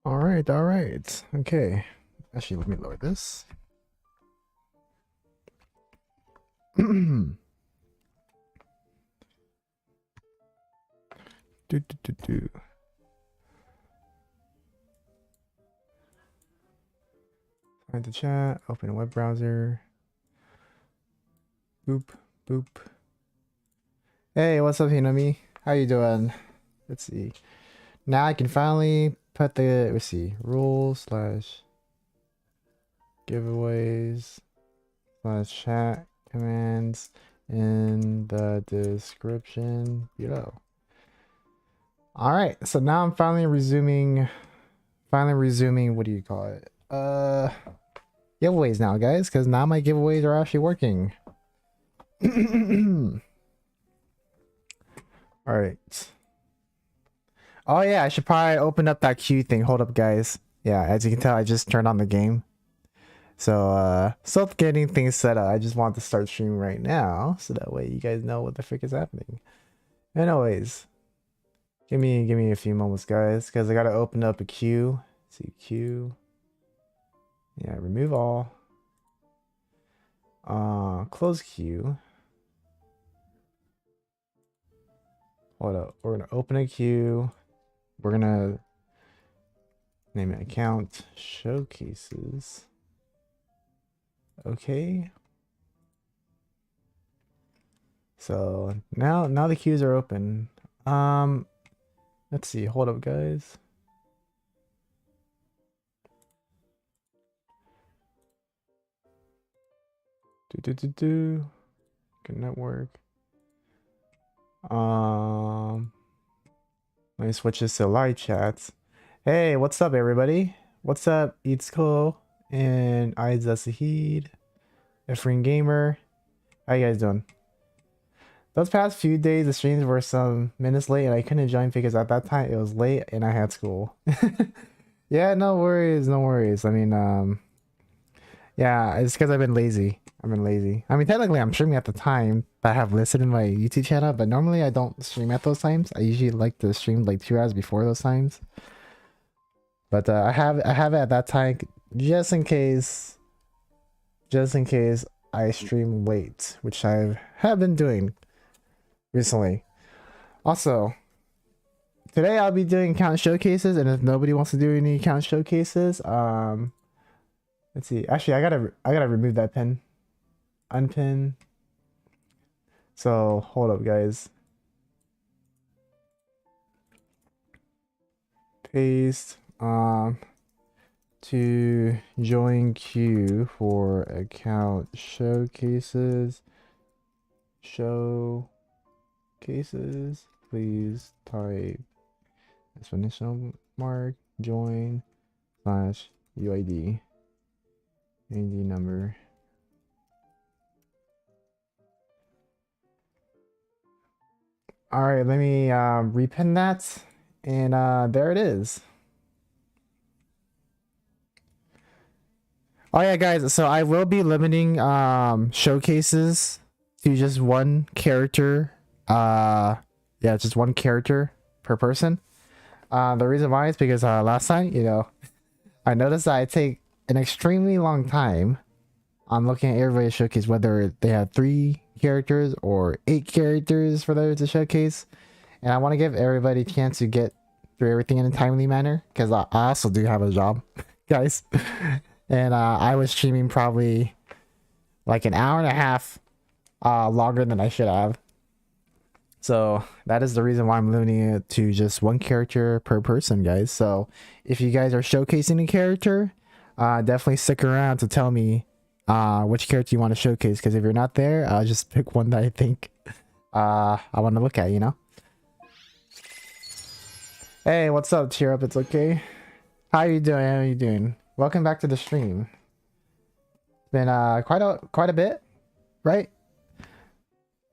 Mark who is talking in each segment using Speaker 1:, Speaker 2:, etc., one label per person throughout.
Speaker 1: All right, all right. Okay. Actually, let me lower this. do, do, do, do. Find the chat, open a web browser. Boop, boop. Hey, what's up, Hinami? How you doing? Let's see. Now I can finally put the, let's see, rules / giveaways / chat commands in the description below. All right, so now I'm finally resuming, what do you call it? Giveaways now, guys, because now my giveaways are actually working. All right. Oh yeah, I should probably open up that queue thing. Hold up, guys. Yeah, as you can tell, I just turned on the game. So, still getting things set up. I just want to start streaming right now, so that way you guys know what the frick is happening. Anyways, give me a few moments, guys, because I gotta open up a queue. Let's see, queue. Yeah, remove all. Close queue. Hold up. We're gonna open a queue. We're gonna name it account showcases. Okay. So now the queues are open. Let's see. Hold up, guys. Good network. Let me switch this to live chats. Hey, what's up, everybody? What's up, Itzko and Aiza Sahid, Efren Gamer? How you guys doing? Those past few days, the streams were some minutes late, and I couldn't join because at that time it was late and I had school. Yeah, no worries, no worries. I mean, yeah, it's because I've been lazy. I mean, technically, I'm streaming at the time that I have listed in my YouTube channel, but normally I don't stream at those times. I usually like to stream like 2 hours before those times. But I have it at that time just in case I stream late, which I have been doing recently. Also, today I'll be doing account showcases, and if nobody wants to do any account showcases, let's see. Actually, I gotta remove that pin. Unpin. So hold up, guys. Paste to join queue for account showcases. Please type explanation mark join / UID number. All right, let me repin that, and there it is. Oh yeah, guys, so I will be limiting showcases to just one character. Yeah, just one character per person. The reason why is because last time, I noticed that I take an extremely long time on looking at everybody's showcase, whether they have 3 characters or 8 characters for them to showcase. And I want to give everybody a chance to get through everything in a timely manner, because I also do have a job, guys. And I was streaming probably like an hour and a half longer than I should have. So that is the reason why I'm limiting it to just one character per person, guys. So if you guys are showcasing a character, definitely stick around to tell me which character you want to showcase, because if you're not there, I'll just pick one that I think I want to look at, Hey, what's up? Cheer up, it's okay. How you doing? Welcome back to the stream. It's been quite a bit, right?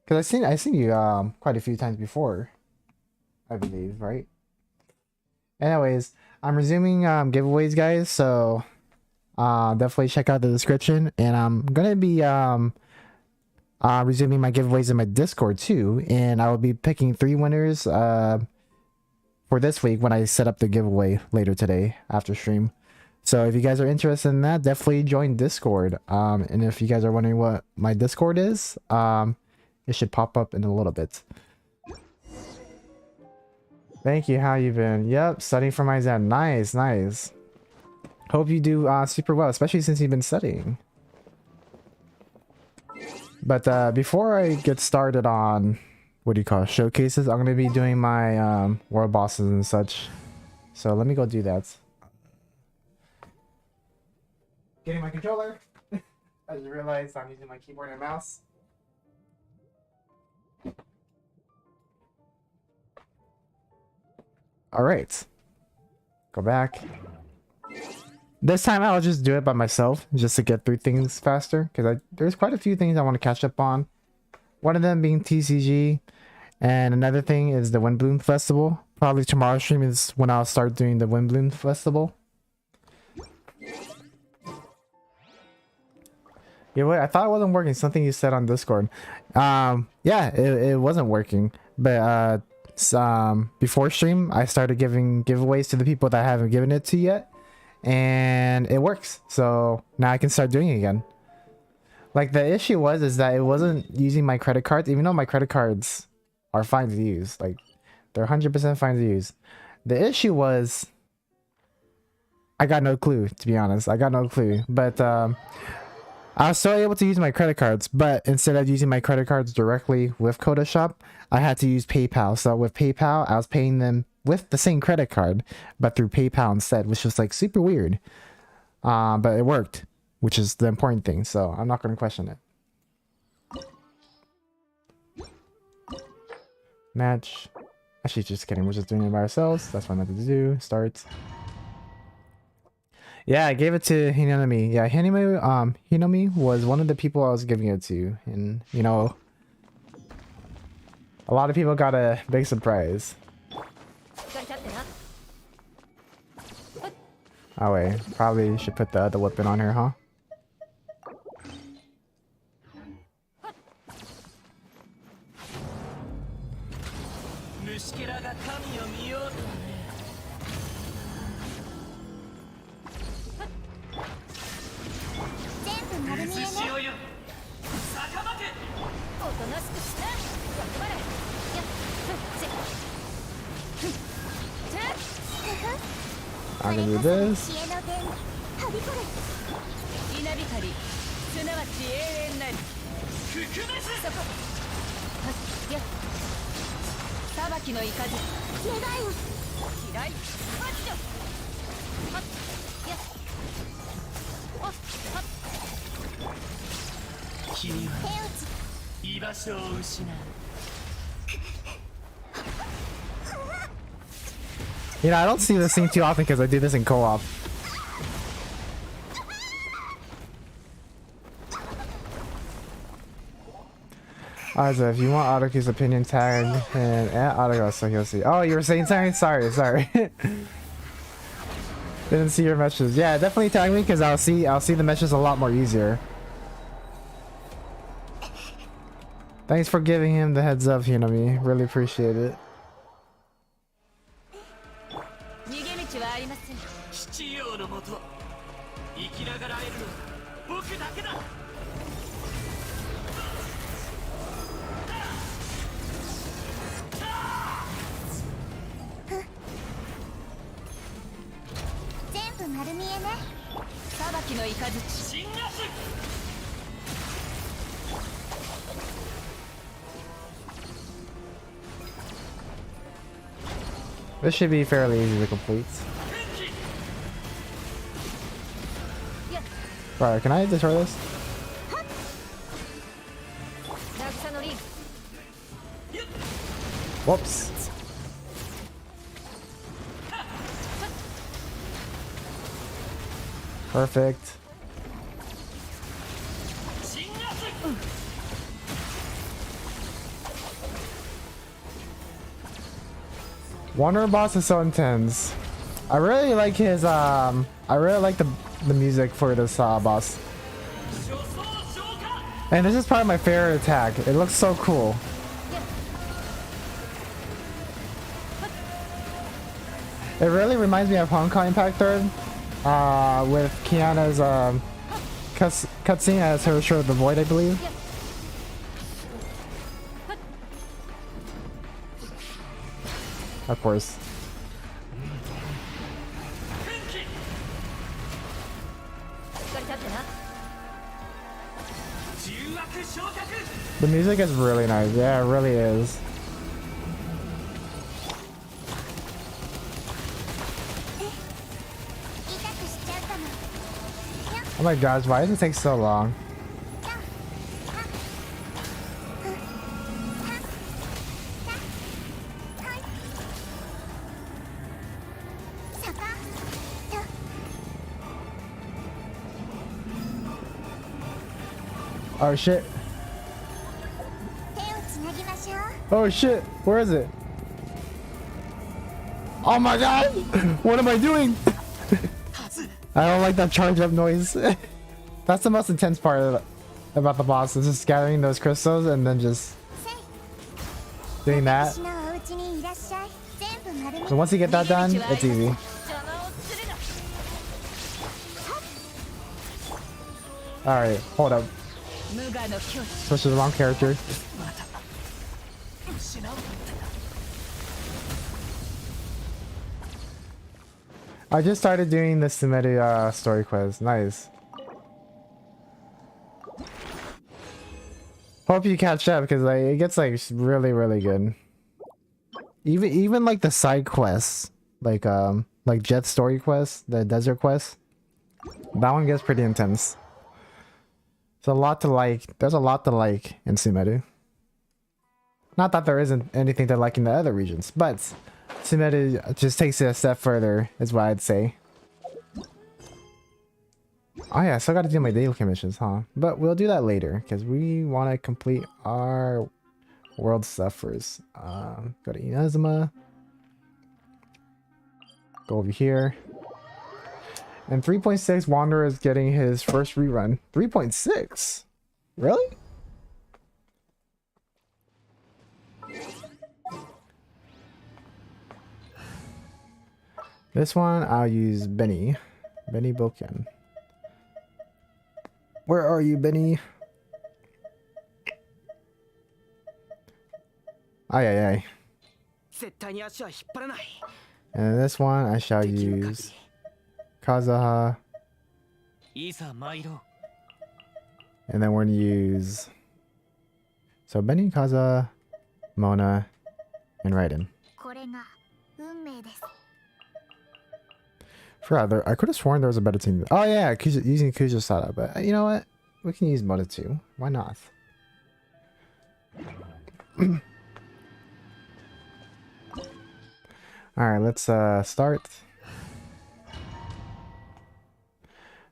Speaker 1: Because I seen you quite a few times before, I believe, right? Anyways, I'm resuming giveaways, guys, so definitely check out the description, and I'm gonna be resuming my giveaways in my Discord too, and I will be picking 3 winners for this week when I set up the giveaway later today after stream. So if you guys are interested in that, definitely join Discord. And if you guys are wondering what my Discord is, it should pop up in a little bit. Thank you. How you been? Yep, studying for my exam. Nice, nice. Hope you do super well, especially since you've been studying. But before I get started on what do you call it, showcases, I'm going to be doing my world bosses and such. So let me go do that. Getting my controller. I just realized I'm using my keyboard and mouse. All right. Go back. This time I'll just do it by myself just to get through things faster, because there's quite a few things I want to catch up on. One of them being TCG, and another thing is the Windbloom Festival. Probably tomorrow's stream is when I'll start doing the Windbloom Festival. Yeah, wait, I thought it wasn't working. Something you said on Discord. Yeah, it wasn't working. But before stream, I started giving giveaways to the people that I haven't given it to yet, and it works. So now I can start doing it again. Like, the issue is that it wasn't using my credit cards, even though my credit cards are fine to use. Like, they're 100% fine to use. The issue was I got no clue, to be honest. I got no clue. But I was still able to use my credit cards, but instead of using my credit cards directly with Coda Shop, I had to use PayPal. So with PayPal, I was paying them with the same credit card, but through PayPal instead, which was like super weird. But it worked, which is the important thing. So I'm not going to question it. Match. Actually, just kidding. We're just doing it by ourselves. That's what I meant to do. Start. Yeah, I gave it to Hinami. Yeah, Hinami was one of the people I was giving it to. And, you know, a lot of people got a big surprise. Oh, wait. Probably should put the other weapon on her, huh? I'm gonna do this. You know, I don't see this thing too often because I do this in co-op. Alright, so if you want Aruku's opinion, tag and at Aruku so he'll see. Oh, you were saying something? Sorry. Didn't see your messages. Yeah, definitely tag me because I'll see the messages a lot more easier. Thanks for giving him the heads up, Hinami. Really appreciate it. This should be fairly easy to complete. Right, can I destroy this? Whoops. Perfect. Wonder Boss is so intense. I really like his I really like the music for this boss. And this is probably my favorite attack. It looks so cool. It really reminds me of Honkai Impact 3rd, with Kiana's cutscene as her Show of the Void, I believe. Of course. The music is really nice. Yeah, it really is. Oh my gosh, why does it take so long? Oh shit. Oh shit, where is it? Oh my god! What am I doing? I don't like that charge up noise. That's the most intense part about the boss, is just gathering those crystals and then just doing that. So once you get that done, it's easy. Alright, hold up. Switch to the wrong character. I just started doing the submitted story quest. Nice. Hope you catch up because like it gets like really good. Even like the side quests, like Jet's story quest, the desert quest, that one gets pretty intense. There's a lot to like. There's a lot to like in Sumeru. Not that there isn't anything to like in the other regions, but Sumeru just takes it a step further, is what I'd say. Oh yeah, I still gotta do my daily commissions, huh? But we'll do that later, because we want to complete our world stuff first. Go to Inazuma. Go over here. And 3.6 Wanderer is getting his first rerun. 3.6? Really? This one, I'll use Benny. Benny Boken. Where are you, Benny? Ay, ay, ay. And this one, I shall use Kazuha. And then we're going to use... So, Benny, Kazuha, Mona, and Raiden. I could have sworn there was a better team. Oh yeah, using Kujusada, but you know what? We can use Mona too. Why not? Alright, let's start.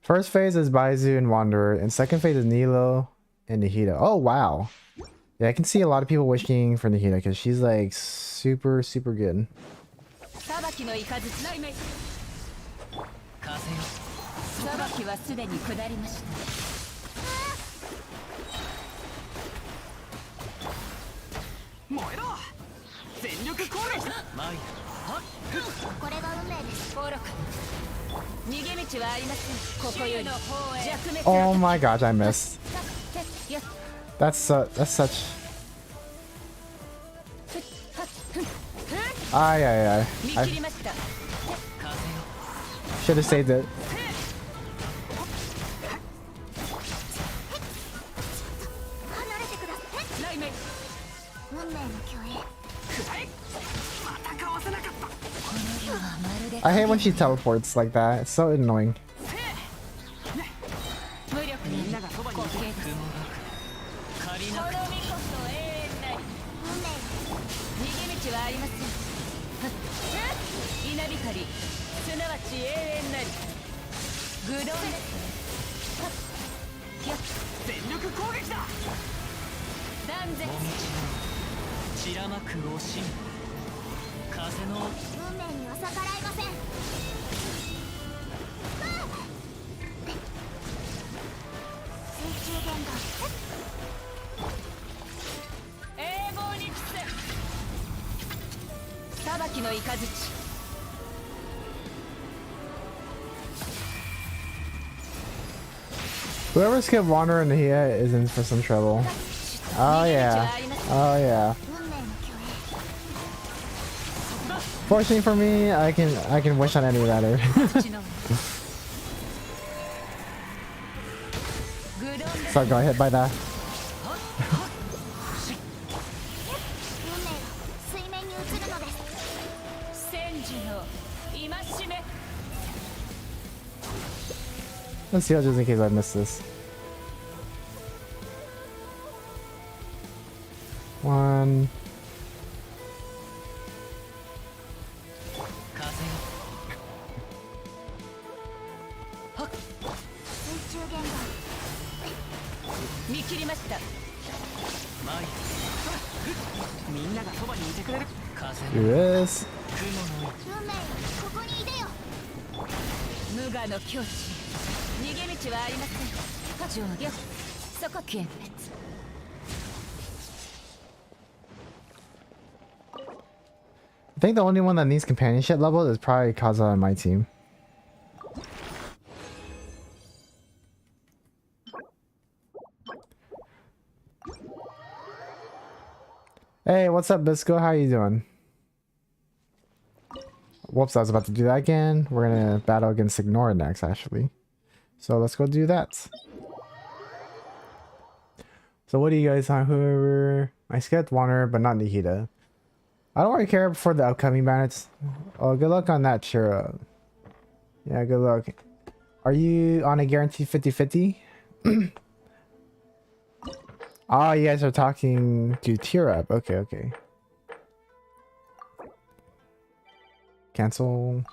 Speaker 1: First phase is Baizu and Wanderer, and second phase is Nilo and Nihida. Oh wow. Yeah, I can see a lot of people wishing for Nihida because she's like super good. Oh my gosh, I missed. That's such. I should have saved it. I hate when she teleports like that. It's so annoying. Whoever skipped Wander and Nahia is in for some trouble. Oh yeah. Oh yeah. Fortunately for me, I can wish on any ladder. So I got hit by that. Let's see just in case I miss this. One. Do this. I think the only one that needs companionship level is probably Kaza on my team. Hey, what's up, Bisco? How you doing? Whoops, I was about to do that again. We're gonna battle against Ignore next, actually. So let's go do that. So what do you guys want? Whoever... I skipped Wander, but not Nihita. I don't really care for the upcoming bandits. Oh, good luck on that, Shira. Yeah, good luck. Are you on a guaranteed 50-50? Oh, you guys are talking to tier up. Okay, okay. Cancel.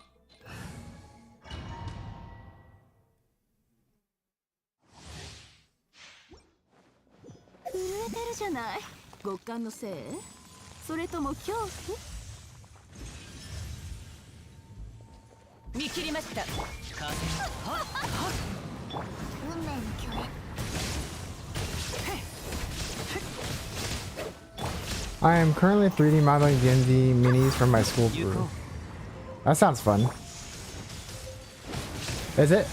Speaker 1: I am currently 3D modeling D&D minis from my school crew. That sounds fun. Is it?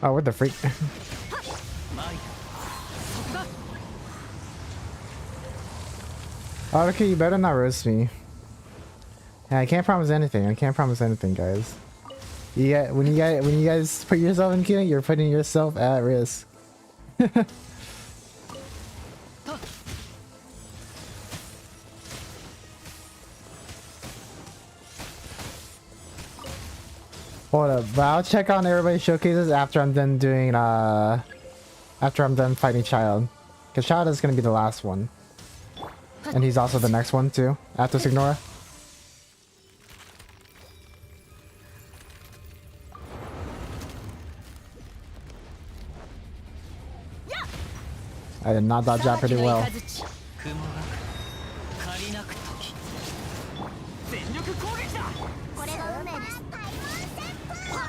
Speaker 1: Oh, what the freak? Oh, okay, you better not roast me. Yeah, I can't promise anything. I can't promise anything, guys. When you guys put yourself in queuing, you're putting yourself at risk. Hold up, but I'll check on everybody's showcases after I'm done doing after I'm done fighting Child. Cause Child is gonna be the last one. And he's also the next one too, after Signora. I did not dodge that pretty well.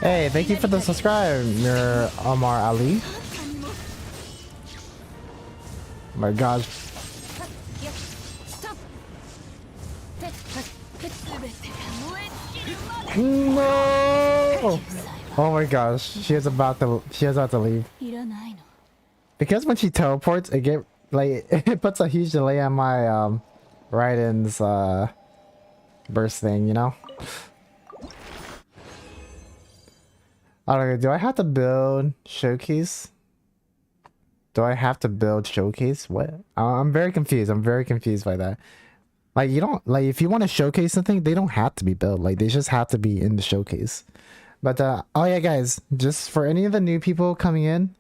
Speaker 1: Hey, thank you for the subscribe, Mir Omar Ali. Oh my gosh. No! Oh my gosh, she is about to leave. Because when she teleports, it puts a huge delay on my Raiden's burst thing, you know? I don't know, do I have to build showcase? Do I have to build showcase? What? I'm very confused. I'm very confused by that. Like, you don't, like, if you want to showcase something, they don't have to be built. Like, they just have to be in the showcase. But, oh yeah, guys, just for any of the new people coming in,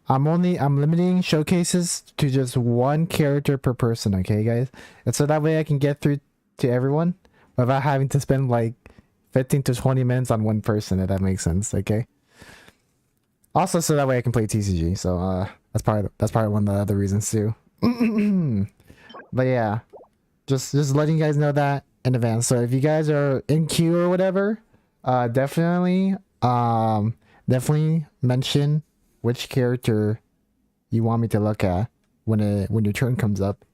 Speaker 1: I'm limiting showcases to just one character per person, okay, guys? And so that way I can get through to everyone without having to spend, like, 15 to 20 minutes on one person, if that makes sense, okay? Also, so that way I can play TCG, so, that's probably one of the other reasons, too. But yeah, just letting you guys know that in advance. So if you guys are in queue or whatever, definitely definitely mention which character you want me to look at when your turn comes up.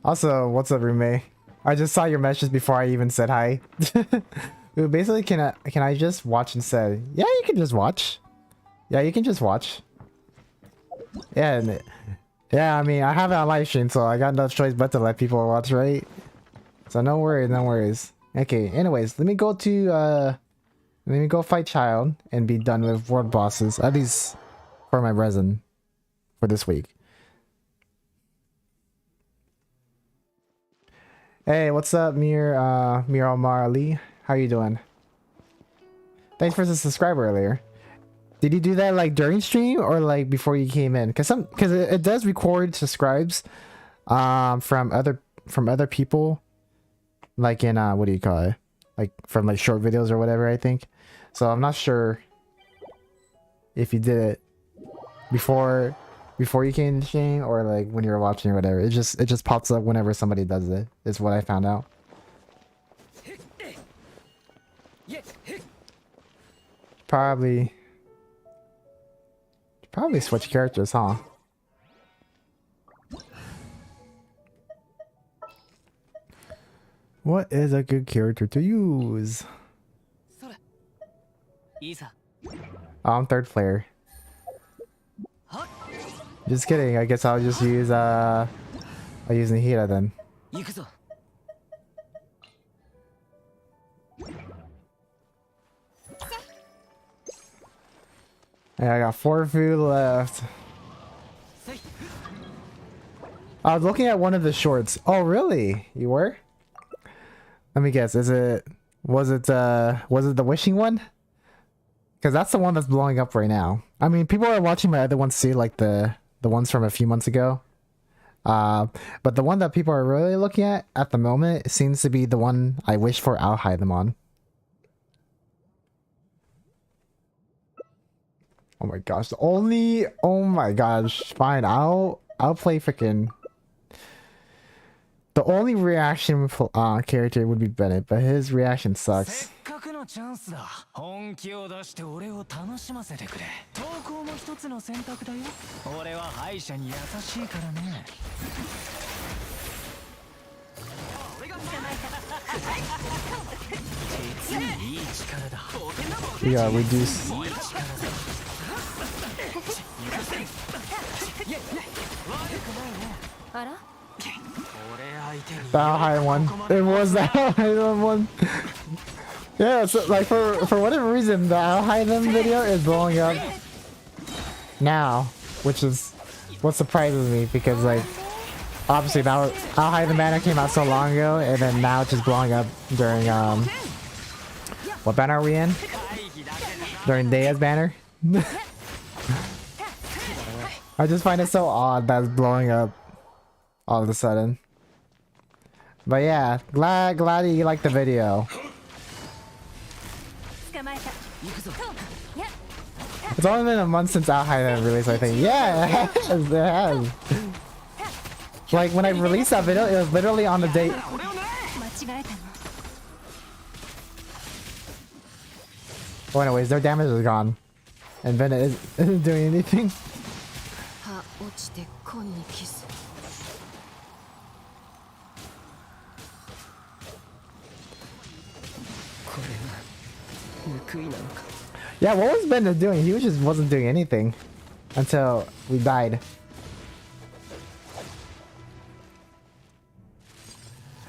Speaker 1: Also, what's up, roommate? I just saw your message before I even said hi. Basically, can I just watch instead? Yeah, you can just watch. Yeah, you can just watch. Yeah, yeah. I mean, I have it on live stream, so I got no choice but to let people watch, right? So no worries, no worries. Okay. Anyways, let me go fight Child and be done with world bosses, at least for my resin for this week. Hey, what's up, Mir Marley? How you doing? Thanks for the subscriber earlier. Did you do that like during stream or like before you came in? Cause it does record subscribes from other people, like in what do you call it? Like from like short videos or whatever, I think. So I'm not sure if you did it before you came to stream or like when you were watching or whatever. It just pops up whenever somebody does it. Is what I found out. Probably switch characters, huh? What is a good character to use? Oh, I'm third player. Just kidding. I guess I'll just use I'll use Nihira then. Yeah, I got 4 food left. I was looking at one of the shorts. Oh, really? You were? Let me guess. Was it the wishing one? Because that's the one that's blowing up right now. I mean, people are watching my other ones too, like the ones from a few months ago. But the one that people are really looking at the moment seems to be the one I wish for I'll hide them on. Oh my gosh, oh my gosh, fine, I'll play freaking. The only reaction character would be Bennett, but his reaction sucks. We gotta reduce. The high one. It was the high one. Yeah, so like for whatever reason, the I'll hide them video is blowing up now, which is what surprises me because like obviously that was, I'll hide the banner came out so long ago, and then now it's just blowing up during what banner are we in? During Daya's banner. I just find it so odd that it's blowing up all of a sudden. But yeah, glad you liked the video. It's only been a month since I'll hide them released, I think. Yeah, it has. Like when I released that video, it was literally on the date. Oh, anyways, their damage is gone, and Bennett isn't doing anything. Yeah, what was Bennett doing? He just wasn't doing anything until we died.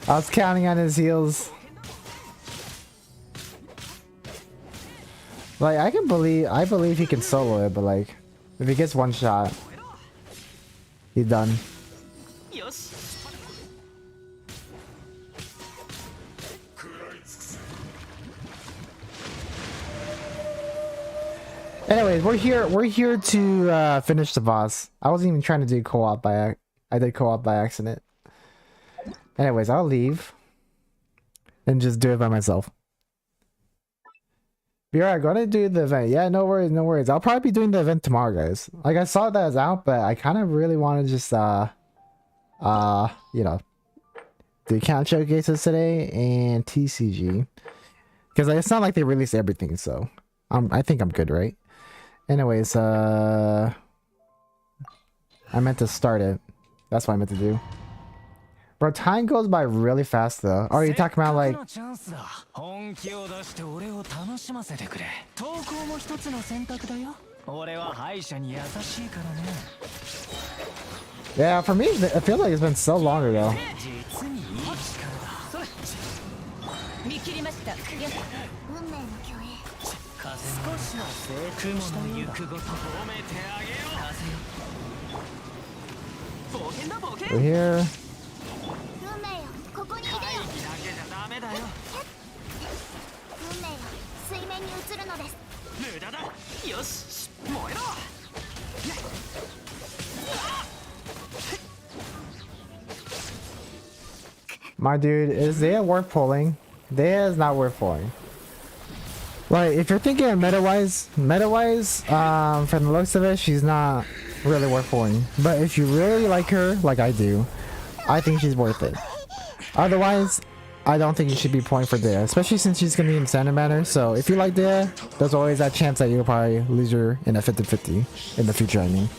Speaker 1: I was counting on his heals. Like I believe he can solo it, but like if he gets one shot, he's done. Anyways, we're here to finish the boss. I wasn't even trying to do co-op I did co-op by accident. Anyways, I'll leave and just do it by myself. Be alright, gonna do the event. Yeah, no worries, no worries. I'll probably be doing the event tomorrow, guys. Like I saw that it's out, but I kind of really want to just you know, do account showcases today and TCG. Because like, it's not like they released everything, so I think I'm good, right? Anyways, I meant to start it. That's what I meant to do. Bro, time goes by really fast though. Are you talking about like... Yeah, for me, I feel like it's been so long ago. We're here. My dude, is Zaya worth pulling? Zaya is not worth pulling. Like, if you're thinking of meta-wise, from the looks of it, she's not really worth pulling. But if you really like her, like I do, I think she's worth it. Otherwise, I don't think you should be pulling for Dea, especially since she's going to be in standard manner. So if you like Dea, there's always that chance that you'll probably lose her in a 50-50 in the future, I mean.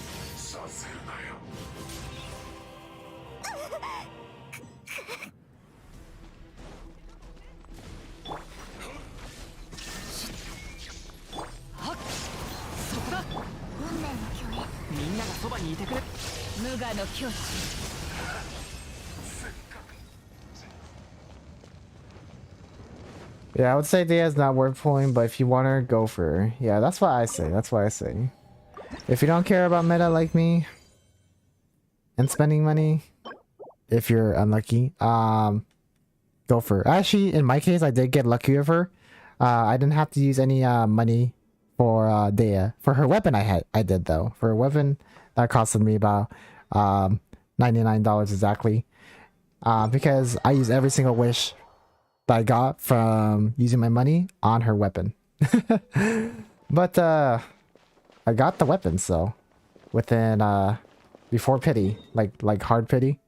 Speaker 1: Yeah, I would say Dea's not worth pulling, but if you want her, go for her. Yeah, that's what I say. That's what I say. If you don't care about meta like me and spending money, if you're unlucky, go for her. Actually, in my case, I did get lucky with her. I didn't have to use any money for Dea. For her weapon, I did though. For her weapon, that costed me about $99 exactly. Because I use every single wish that I got from using my money on her weapon. But I got the weapon, so within before pity, like hard pity.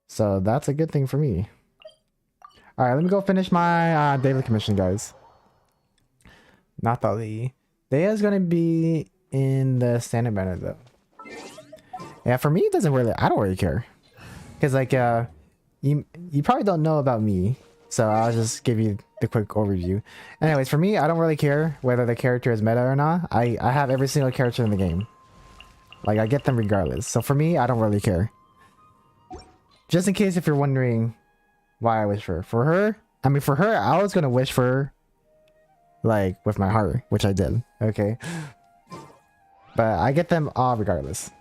Speaker 1: So that's a good thing for me. All right, let me go finish my daily commission, guys. Not the Lee. Dea's gonna be in the standard banner though. Yeah, for me it doesn't really. I don't really care, because like you probably don't know about me, so I'll just give you the quick overview. Anyways, for me, I don't really care whether the character is meta or not. I have every single character in the game. Like, I get them regardless. So for me, I don't really care. Just in case if you're wondering why I wish for her. For her, I was gonna wish for her, like, with my heart, which I did. Okay. But I get them all regardless.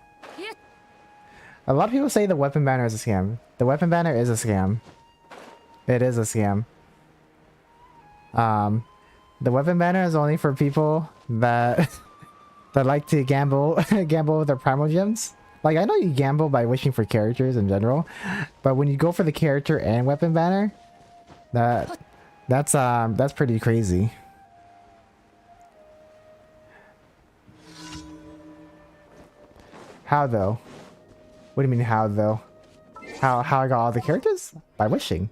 Speaker 1: A lot of people say the weapon banner is a scam. The weapon banner is a scam. It is a scam. The weapon banner is only for people that that like to gamble with their primal gems. Like, I know you gamble by wishing for characters in general, but when you go for the character and weapon banner, that's pretty crazy. How though? What do you mean how though? How I got all the characters? By wishing.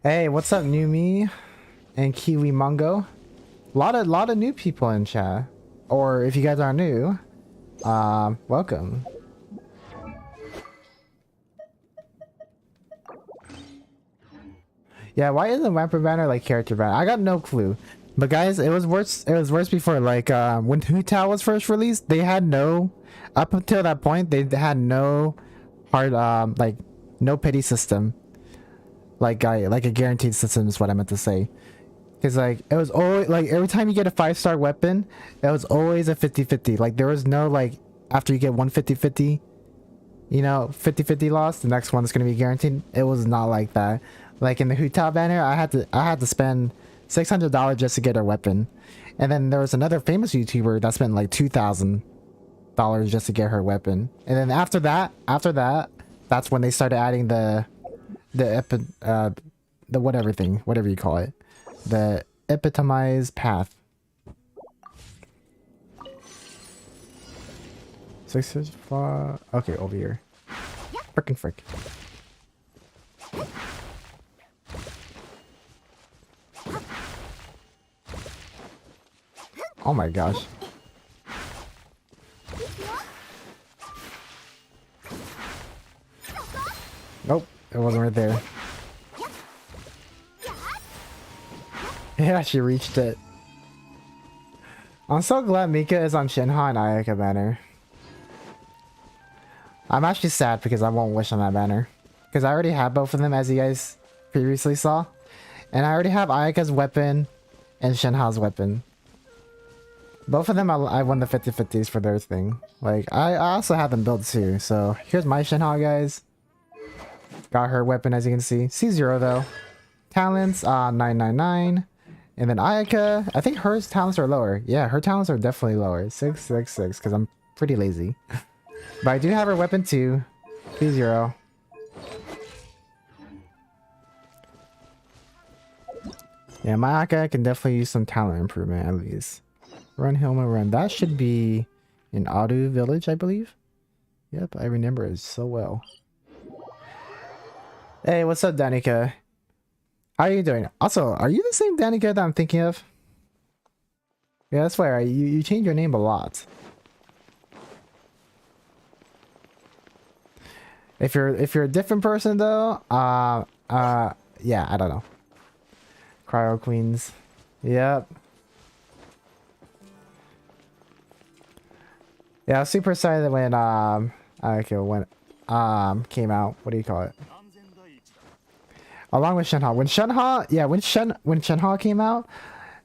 Speaker 1: Hey, what's up, New Me and Kiwi Mungo? Lot of new people in chat. Or if you guys are new, welcome. Yeah, why isn't weapon banner like character banner? I got no clue. But guys, it was worse before. Like when Hu Tao was first released, they had no, up until that point, they had no hard like no pity system. Like a guaranteed system is what I meant to say. Because like it was always like every time you get a 5-star weapon, it was always a 50-50. Like there was no like after you get one 50-50, you know, 50-50 loss, the next one is gonna be guaranteed. It was not like that. Like in the Hu Tao banner, I had to spend $600 just to get her weapon, and then there was another famous YouTuber that spent like $2,000 just to get her weapon, and then after that, that's when they started adding the the whatever thing, whatever you call it, the epitomized path. 6 okay, over here. Frickin' frick. Oh my gosh. Nope, it wasn't right there. Yeah, she reached it. I'm so glad Mika is on Shinha and Ayaka banner. I'm actually sad because I won't wish on that banner. Because I already have both of them, as you guys previously saw. And I already have Ayaka's weapon and Shinha's weapon. Both of them I won the 50-50s for their thing. Like, I also have them built too. So, here's my Shinha, guys. Got her weapon, as you can see. C0 though. Talents, 999. And then Ayaka, I think her talents are lower. Yeah, her talents are definitely lower. 666, because I'm pretty lazy. But I do have her weapon too. C0. Yeah, my Ayaka can definitely use some talent improvement at least. Run, Helma, run. That should be in Adu Village, I believe. Yep, I remember it so well. Hey, what's up, Danica? How are you doing? Also, are you the same Danica that I'm thinking of? Yeah, that's why you change your name a lot. If you're a different person though, yeah, I don't know. Cryo Queens. Yep. Yeah, I was super excited when okay, when came out. What do you call it? Along with Shenhe. When Shenhe came out,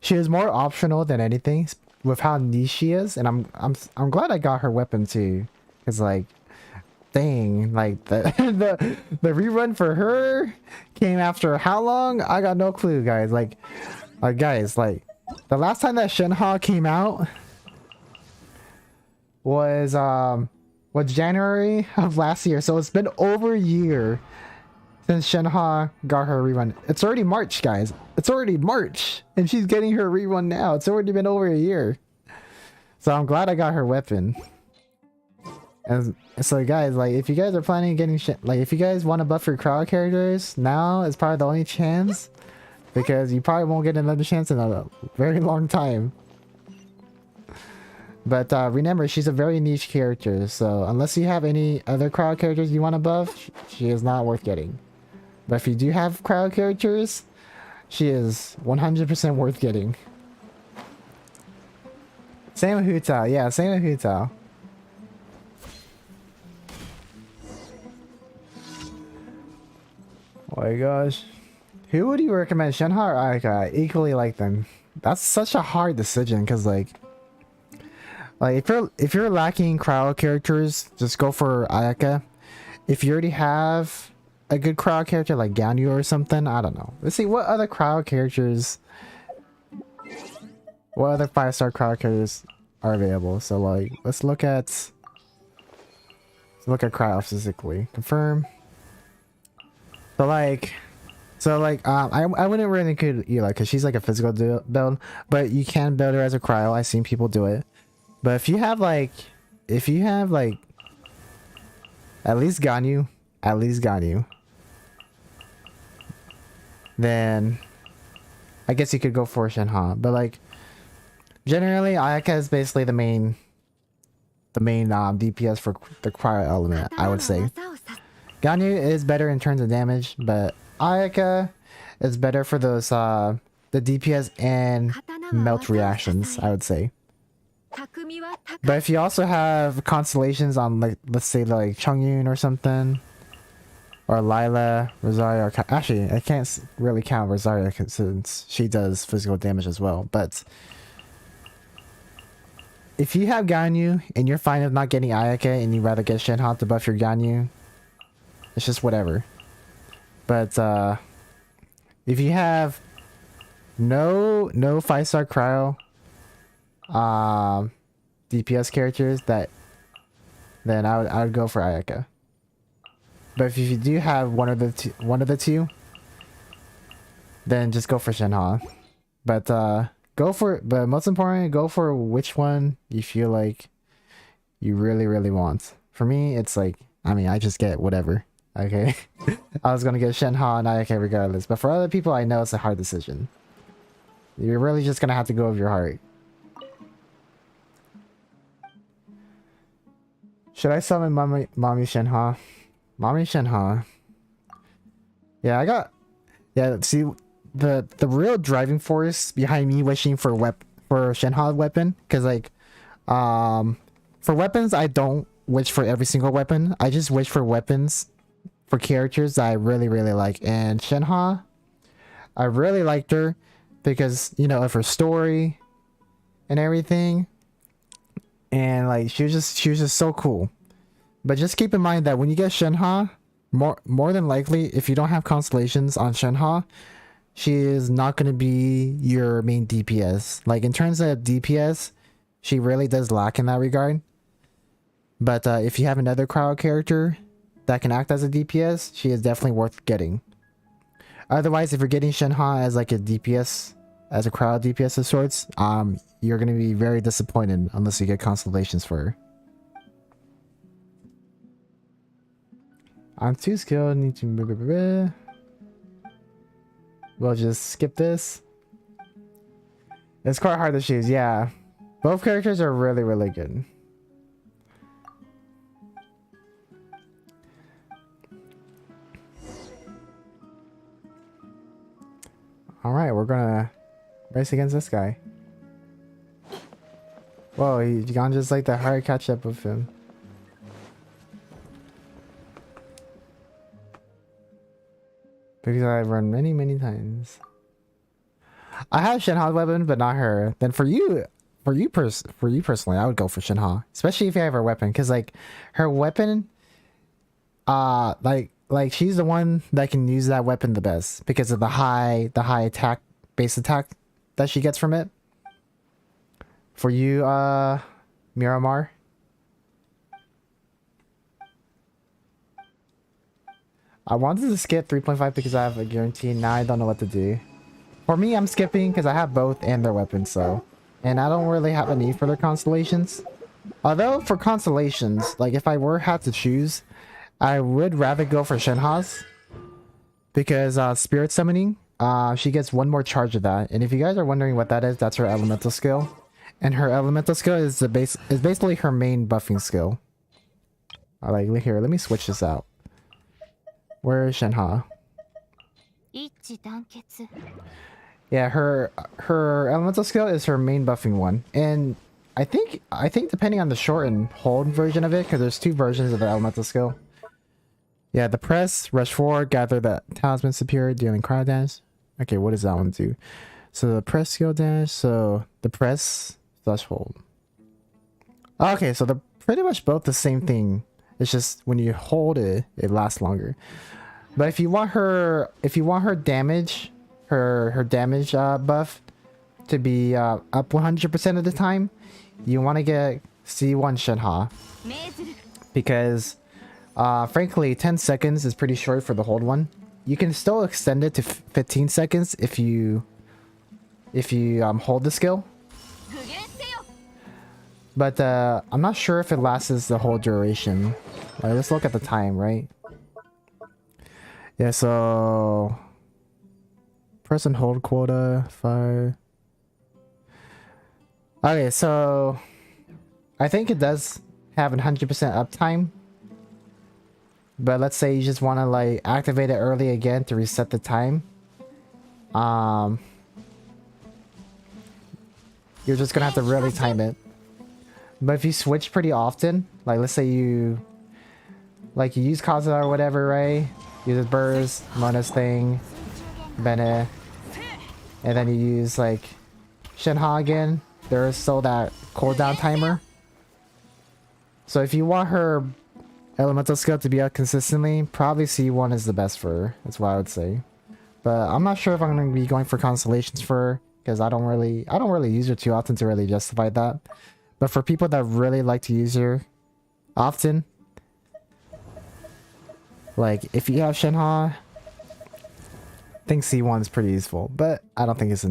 Speaker 1: she was more optional than anything with how niche she is, and I'm glad I got her weapon too, cause like, dang, like the the rerun for her came after how long? I got no clue, guys. Like guys, like the last time that Shenhe came out was January of last year, so it's been over a year since Shenhe got her rerun. It's already March, guys. It's already March, and she's getting her rerun now. It's already been over a year, so I'm glad I got her weapon. And so, guys, like if you guys are planning on getting like if you guys want to buff your crowd characters, now is probably the only chance, because you probably won't get another chance in a very long time. But remember, she's a very niche character, so unless you have any other crowd characters you want to buff, she is not worth getting. But if you do have crowd characters, she is 100% worth getting. Same with Hu Tao. Yeah, same with Hu Tao. Oh my gosh. Who would you recommend, Shenhe or Ayaka? I equally like them. That's such a hard decision, because like if you're lacking crowd characters, just go for Ayaka. If you already have a good crowd character like Ganyu or something, I don't know. Let's see what other crowd characters, what other 5-star crowd characters are available. So like let's look at crowd physically. Confirm. So like I wouldn't really include Eli because she's like a physical build, but you can build her as a cryo. I've seen people do it. But if you have like at least Ganyu, then I guess you could go for Shenhe. But like generally, Ayaka is basically the main DPS for the cryo element, I would say. Ganyu is better in terms of damage, but Ayaka is better for those the DPS and melt reactions, I would say. But if you also have constellations on, like, let's say like Chongyun or something, or Lila, Rosaria, or actually I can't really count Rosaria since she does physical damage as well. But if you have Ganyu and you're fine with not getting Ayaka and you'd rather get Shenhe to buff your Ganyu, it's just whatever. But if you have no 5-star cryo DPS characters, then I would go for Ayaka. But if you do have one of the two, then just go for Shenhe. But but most importantly, go for which one you feel like you really, really want. For me, it's like, I mean, I just get whatever. Okay. I was gonna get Shenhe and okay regardless. But for other people, I know it's a hard decision. You're really just gonna have to go with your heart. Should I summon Mommy Shenhe? Mommy Shenhe. Yeah, see, the real driving force behind me wishing for Shenhe weapon, because like, for weapons I don't wish for every single weapon. I just wish for weapons for characters that I really, really like. And Shenhe, I really liked her because, you know, of her story and everything, and like she was just so cool. But just keep in mind that when you get Shenhe, more than likely, if you don't have constellations on Shenhe, she is not going to be your main DPS. Like in terms of DPS, she really does lack in that regard. But if you have another crowd character that can act as a DPS, she is definitely worth getting. Otherwise, if you're getting Shenhe as like a DPS, as a crowd DPS of sorts, you're going to be very disappointed unless you get constellations for her. I'm too skilled, need to... We'll just skip this. It's quite hard to choose, yeah. Both characters are really, really good. Alright, we're gonna race against this guy. Whoa, he's gone just like the hard catch up with him. Because I've run many, many times. I have Shenhe's weapon, but not her. Then for you personally, I would go for Shenhe, especially if you have her weapon, because like her weapon, like she's the one that can use that weapon the best because of the high attack, base attack that she gets from it. For you, Miramar. I wanted to skip 3.5 because I have a guarantee. Now I don't know what to do. For me, I'm skipping because I have both and their weapons, so. And I don't really have a need for their constellations. Although, for constellations, like if I had to choose, I would rather go for Shenhe's. Because Spirit Summoning, she gets one more charge of that. And if you guys are wondering what that is, that's her elemental skill. And her elemental skill is basically her main buffing skill. Like, here, let me switch this out. Where is Shenhe? Yeah, her elemental skill is her main buffing one, and I think depending on the short and hold version of it, because there's two versions of the elemental skill. Yeah, the press, rush forward, gather the talisman superior, dealing crowd dash. Okay, what does that one do? So the press skill dash. So the press slash hold. Okay, so they're pretty much both the same thing. It's just when you hold it, it lasts longer. But if you want her damage, her damage buff to be up 100% of the time, you want to get C1 Shenhe. Because frankly, 10 seconds is pretty short for the hold one. You can still extend it to 15 seconds if you hold the skill. But I'm not sure if it lasts the whole duration. Like, let's look at the time, right? Yeah, so press and hold quota 5. Okay, so I think it does have 100% uptime. But let's say you just want to like activate it early again to reset the time. You're just gonna have to really time it. But if you switch pretty often, like let's say you use Kaza or whatever, right? Use burst, Mona's thing, Bene, and then you use like Shenhe again. There is still that cooldown timer. So if you want her elemental skill to be up consistently, probably C1 is the best for her. That's what I would say. But I'm not sure if I'm going to be going for constellations for her, because I don't really use her too often to really justify that. But for people that really like to use her often, like if you have Shenhe, think C1 is pretty useful, but I don't think it's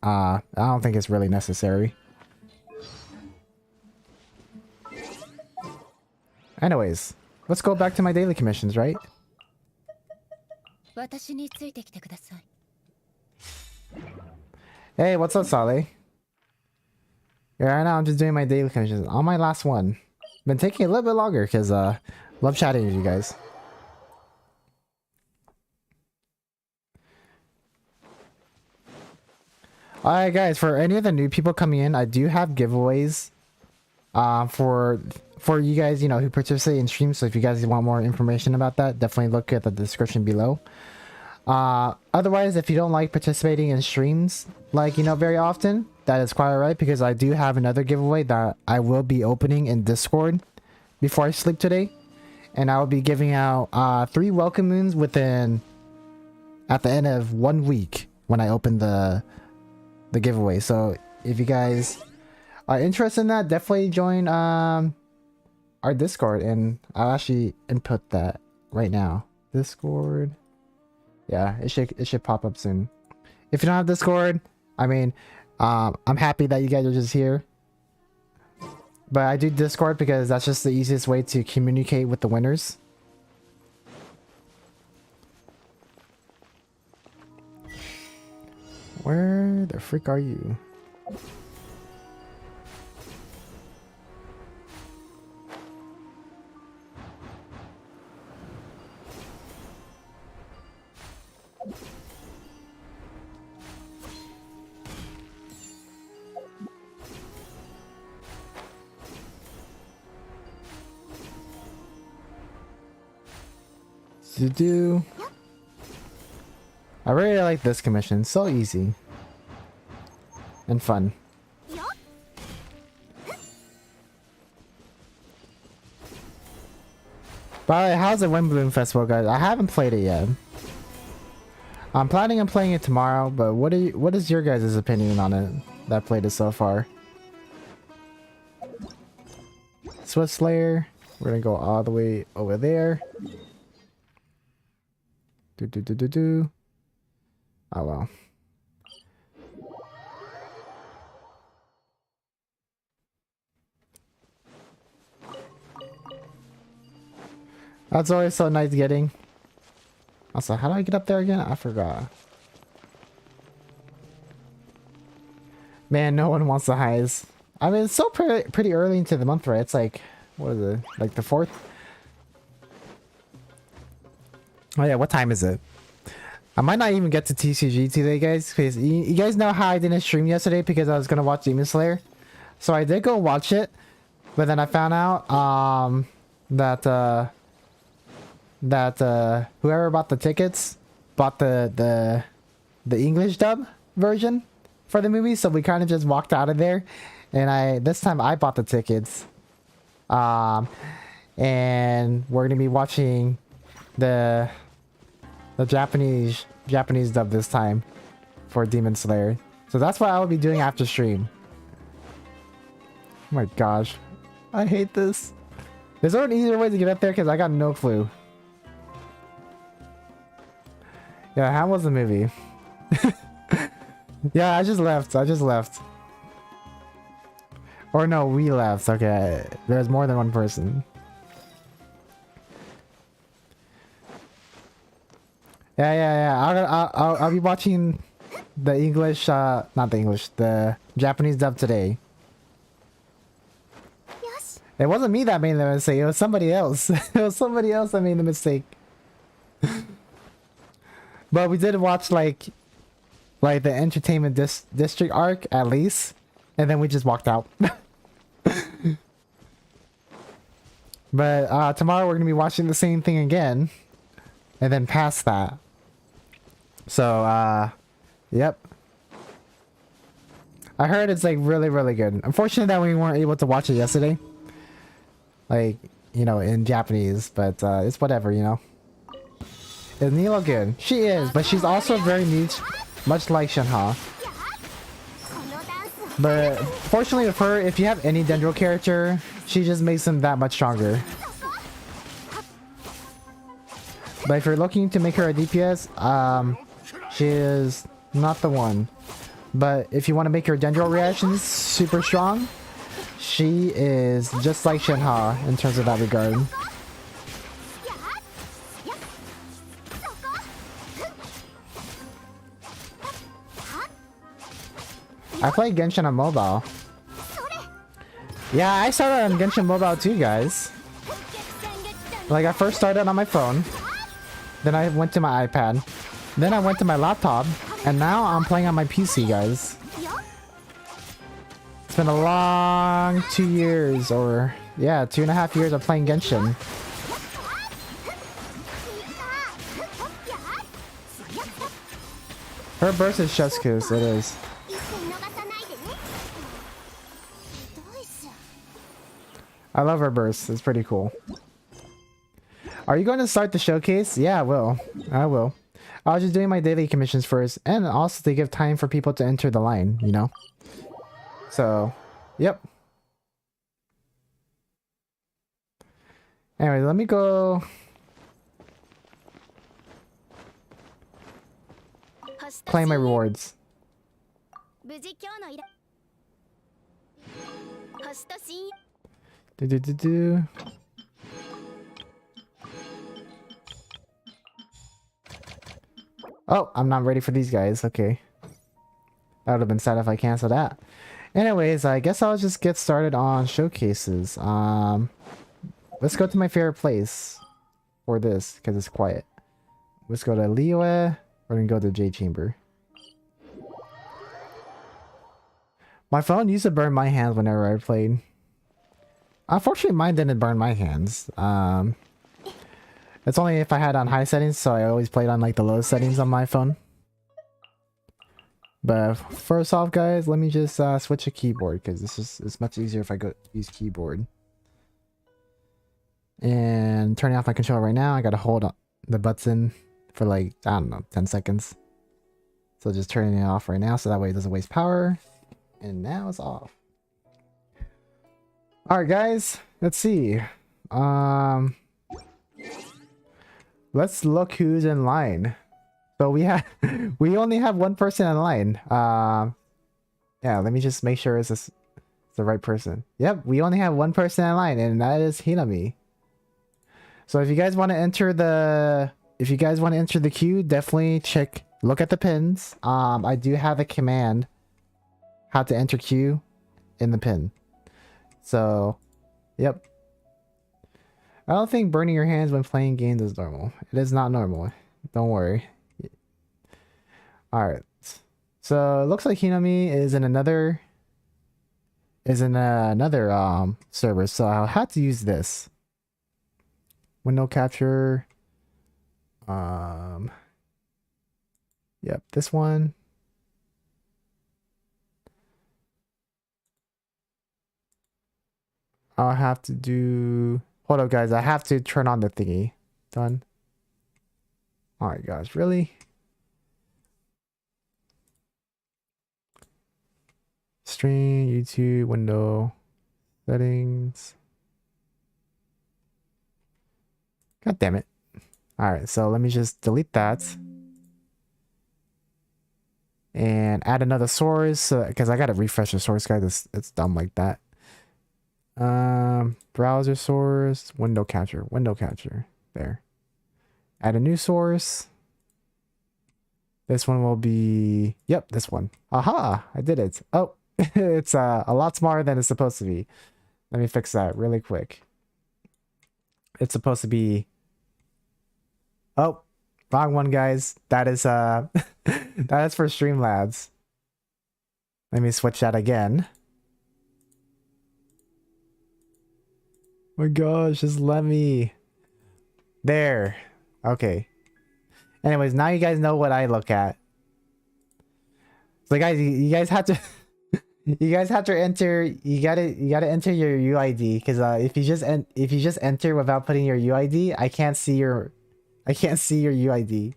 Speaker 1: I don't think it's really necessary. Anyways, let's go back to my daily commissions, right? Hey, what's up, Sale? Yeah, right now I'm just doing my daily commissions on my last one. Been taking a little bit longer because love chatting with you guys. Alright guys, for any of the new people coming in, I do have giveaways for you guys, you know, who participate in streams. So if you guys want more information about that, definitely look at the description below. Otherwise, if you don't like participating in streams, like, you know, very often, that is quite alright, because I do have another giveaway that I will be opening in Discord before I sleep today. And I will be giving out 3 welcome moons at the end of 1 week when I open the giveaway. So if you guys are interested in that, definitely join our Discord, and I'll actually input that right now. Discord, yeah, it should pop up soon. If you don't have Discord, I mean, I'm happy that you guys are just here, but I do Discord because that's just the easiest way to communicate with the winners. Where the frick are you? Do I really like this commission. So easy and fun. By the way, how's the Windbloom Festival, guys? I haven't played it yet. I'm planning on playing it tomorrow, but what is your guys' opinion on it that played it so far? Swift Slayer. We're gonna go all the way over there. Oh well. That's always so nice getting. Also, how do I get up there again? I forgot. Man, no one wants the highs. I mean, it's still pretty early into the month, right? It's like, what is it? Like the 4th? Oh yeah, what time is it? I might not even get to TCG today, guys, because you guys know how I didn't stream yesterday because I was gonna watch Demon Slayer. So I did go watch it, but then I found out that whoever bought the tickets bought the English dub version for the movie, so we kind of just walked out of there, and this time I bought the tickets, and we're gonna be watching the Japanese dub this time for Demon Slayer. So that's what I will be doing after stream. Oh my gosh, I hate this. There's an easier way to get up there because I got no clue. Yeah, how was the movie? Yeah, I just left. Or no, we left. Okay, there's more than one person. Yeah. I'll be watching the English, not the English, the Japanese dub today. Yes. It wasn't me that made the mistake. It was somebody else. It was somebody else that made the mistake. But we did watch like the entertainment district arc at least, and then we just walked out. But tomorrow we're gonna be watching the same thing again, and then past that. So yep. I heard it's like really good. Unfortunately that we weren't able to watch it yesterday, like, you know, in Japanese, but it's whatever, you know. Is Nilo good? She is, but she's also very niche, much like Shenhe. But fortunately with her, if you have any Dendro character, she just makes them that much stronger. But if you're looking to make her a DPS, she is not the one. But if you want to make your dendro reactions super strong, she is just like Shenhe in terms of that regard. I play Genshin on mobile. Yeah, I started on Genshin mobile too, guys. Like, I first started on my phone, then I went to my iPad, then I went to my laptop, and now I'm playing on my PC, guys. It's been a long 2 years, or yeah, 2.5 years of playing Genshin. Her burst is just cause it is. I love her burst. It's pretty cool. Are you going to start the showcase? Yeah, I will. I will. I was just doing my daily commissions first, and also to give time for people to enter the line, you know? So, yep. Anyway, let me go... claim my rewards. Do. Oh, I'm not ready for these guys. Okay. That would have been sad if I canceled that. Anyways, I guess I'll just get started on showcases. Let's go to my favorite place for this, because it's quiet. Let's go to Liyue. We're gonna go to J Chamber. My phone used to burn my hands whenever I played. Unfortunately, mine didn't burn my hands. It's only if I had on high settings, so I always played on like the low settings on my phone. But first off, guys, let me just switch a keyboard, because it's much easier if I go use keyboard. And turning off my controller right now, I gotta hold on the button for like, I don't know, 10 seconds. So just turning it off right now, so that way it doesn't waste power. And now it's off. Alright, guys, let's see. Let's look who's in line. So we only have one person in line. Yeah, let me just make sure it's the right person. Yep, we only have one person in line, and that is Hinami. So if you guys want to enter the queue, definitely look at the pins. I do have a command how to enter queue in the pin. So, yep. I don't think burning your hands when playing games is normal. It is not normal. Don't worry. Alright. So, it looks like Hinami is in another server. So, I'll have to use this. Window capture. Yep, this one. I'll have to do... Hold up, guys. I have to turn on the thingy. Done. Alright, guys. Really? Stream, YouTube, window, settings. God damn it. Alright, so let me just delete that. And add another source, because I gotta refresh the source, guys. It's dumb like that. Browser source, window catcher, there. Add a new source. This one will be, yep, this one. Aha, I did it. Oh, it's a lot smaller than it's supposed to be. Let me fix that really quick. It's supposed to be, oh, wrong one, guys. That is that is for Streamlabs. Let me switch that again. My gosh, just let me. There. Okay. Anyways, now you guys know what I look at. So guys, you guys have to you guys have to enter, you gotta enter your UID, because if you just enter without putting your UID, I can't see your UID.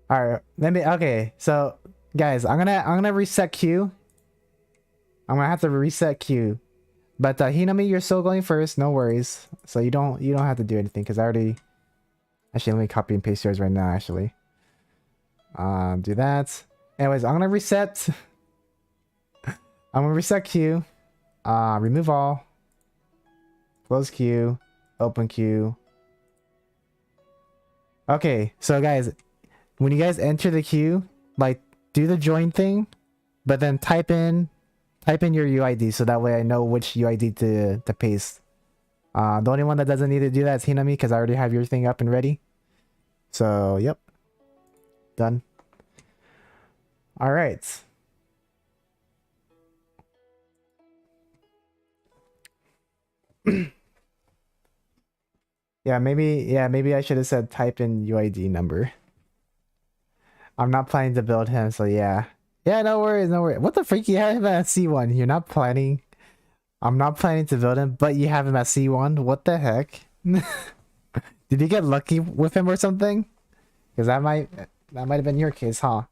Speaker 1: All right, okay, so guys, I'm gonna reset queue. I'm gonna have to reset queue. But Hinami, you're still going first. No worries. So you don't have to do anything because I already. Actually, let me copy and paste yours right now. Actually, do that. Anyways, I'm gonna reset. I'm gonna reset queue. Remove all. Close queue. Open queue. Okay, so guys, when you guys enter the queue, like do the join thing, but then type in your UID so that way I know which UID to paste. The only one that doesn't need to do that is Hinami because I already have your thing up and ready. So yep, done. All right. maybe I should have said type in UID number. I'm not planning to build him, so yeah. Yeah, no worries, no worries. What the freak? You have him at C1. You're not planning. I'm not planning to build him, but you have him at C1. What the heck? Did you get lucky with him or something? Because that might have been your case, huh?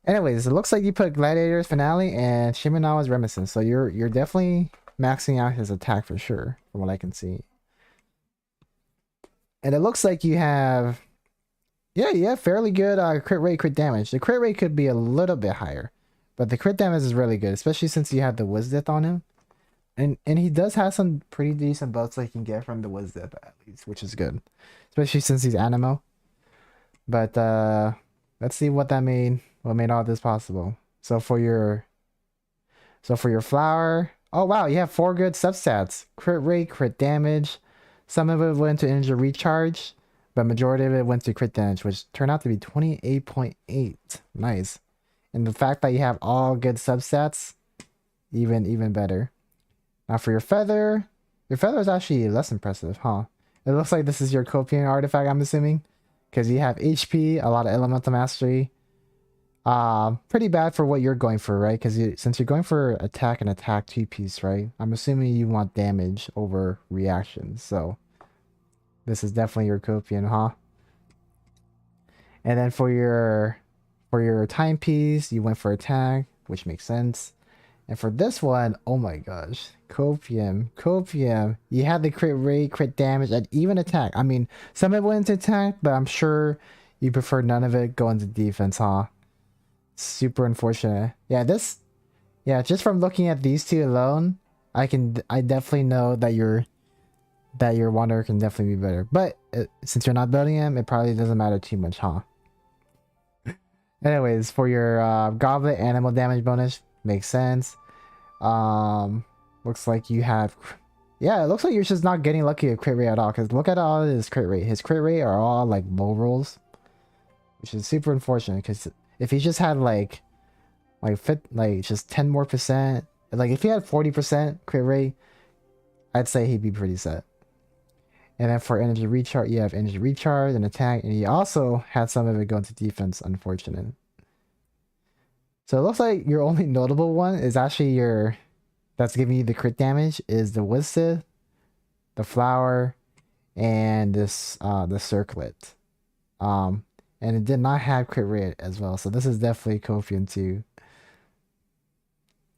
Speaker 1: Anyways, it looks like you put Gladiator's Finale and Shimenawa's Reminiscence. So you're definitely maxing out his attack for sure, from what I can see. And it looks like you have, yeah, fairly good crit rate, crit damage. The crit rate could be a little bit higher, but the crit damage is really good, especially since you have the Wizdith on him. And he does have some pretty decent buffs that you can get from the Wizdith at least, which is good, especially since he's Animo. But let's see what made all this possible. So for your flower, oh wow, you have 4 good substats: crit rate, crit damage. Some of it went to energy recharge, but majority of it went to crit damage, which turned out to be 28.8. Nice. And the fact that you have all good substats, even better. Now for your feather is actually less impressive, huh? It looks like this is your Copian artifact, I'm assuming, because you have HP, a lot of elemental mastery. Pretty bad for what you're going for, right? Because since you're going for attack and attack 2-piece, right? I'm assuming you want damage over reactions, so this is definitely your Copian, huh? And then for your timepiece, you went for attack, which makes sense. And for this one, oh my gosh, Copium, you had the crit rate, crit damage, and even attack. I mean, some of it went into attack, but I'm sure you prefer none of it go into defense, huh? Super unfortunate. Yeah, just from looking at these two alone, I definitely know that your Wanderer can definitely be better. But since you're not building him, it probably doesn't matter too much, huh? Anyways, for your Goblet animal damage bonus, makes sense. Looks like you have, it looks like you're just not getting lucky at crit rate at all, because look at all his crit rate. His crit rate are all like low rolls, which is super unfortunate, because if he just had like just 10 more percent, like if he had 40% crit rate, I'd say he'd be pretty set. And then for energy recharge, you have energy recharge and attack, and he also had some of it go into defense, unfortunate. So it looks like your only notable one is actually that's giving you the crit damage is the Wizdith, the flower, and this the circlet. And it did not have crit rate as well, so this is definitely Kofian too.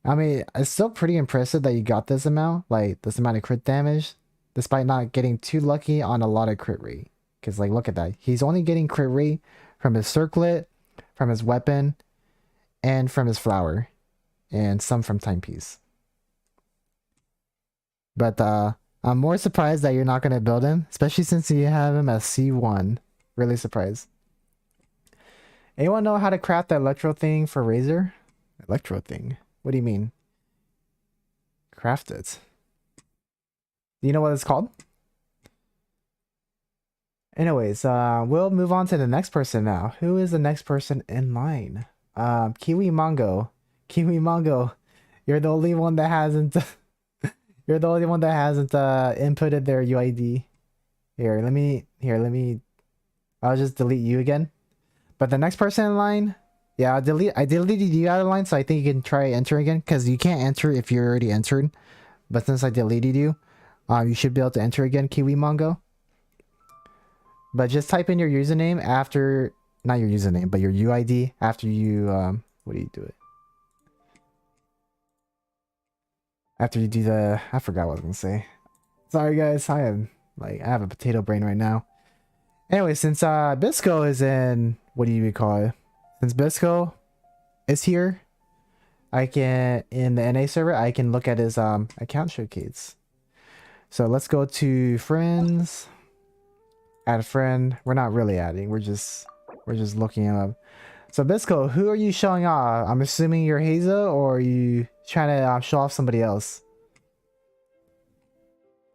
Speaker 1: I mean, it's still pretty impressive that you got this amount of crit damage, despite not getting too lucky on a lot of crit rate. Because like, look at that, he's only getting crit rate from his circlet, from his weapon, and from his flower, and some from timepiece. But I'm more surprised that you're not going to build him, especially since you have him as C1. Really surprised. Anyone know how to craft the electro thing for Razor? Electro thing? What do you mean? Craft it. Do you know what it's called? Anyways, we'll move on to the next person now. Who is the next person in line? Kiwi Mongo. You're the only one that hasn't inputted their UID. Here, let me I'll just delete you again. But the next person in line, yeah, I deleted you out of line, so I think you can try enter again, because you can't enter if you're already entered. But since I deleted you, you should be able to enter again, Kiwi Mongo. But just type in your username after, not your username, but your UID after you what do you do it? After you do the, I forgot what I was gonna say. Sorry guys, I have a potato brain right now. Anyway, since Bisco is in, what do you call it? Since Bisco is here, I can, in the NA server, I can look at his account showcase. So let's go to friends, add a friend. We're not really adding, we're just looking him up. So Bisco, who are you showing off? I'm assuming you're Hazel, or are you trying to show off somebody else?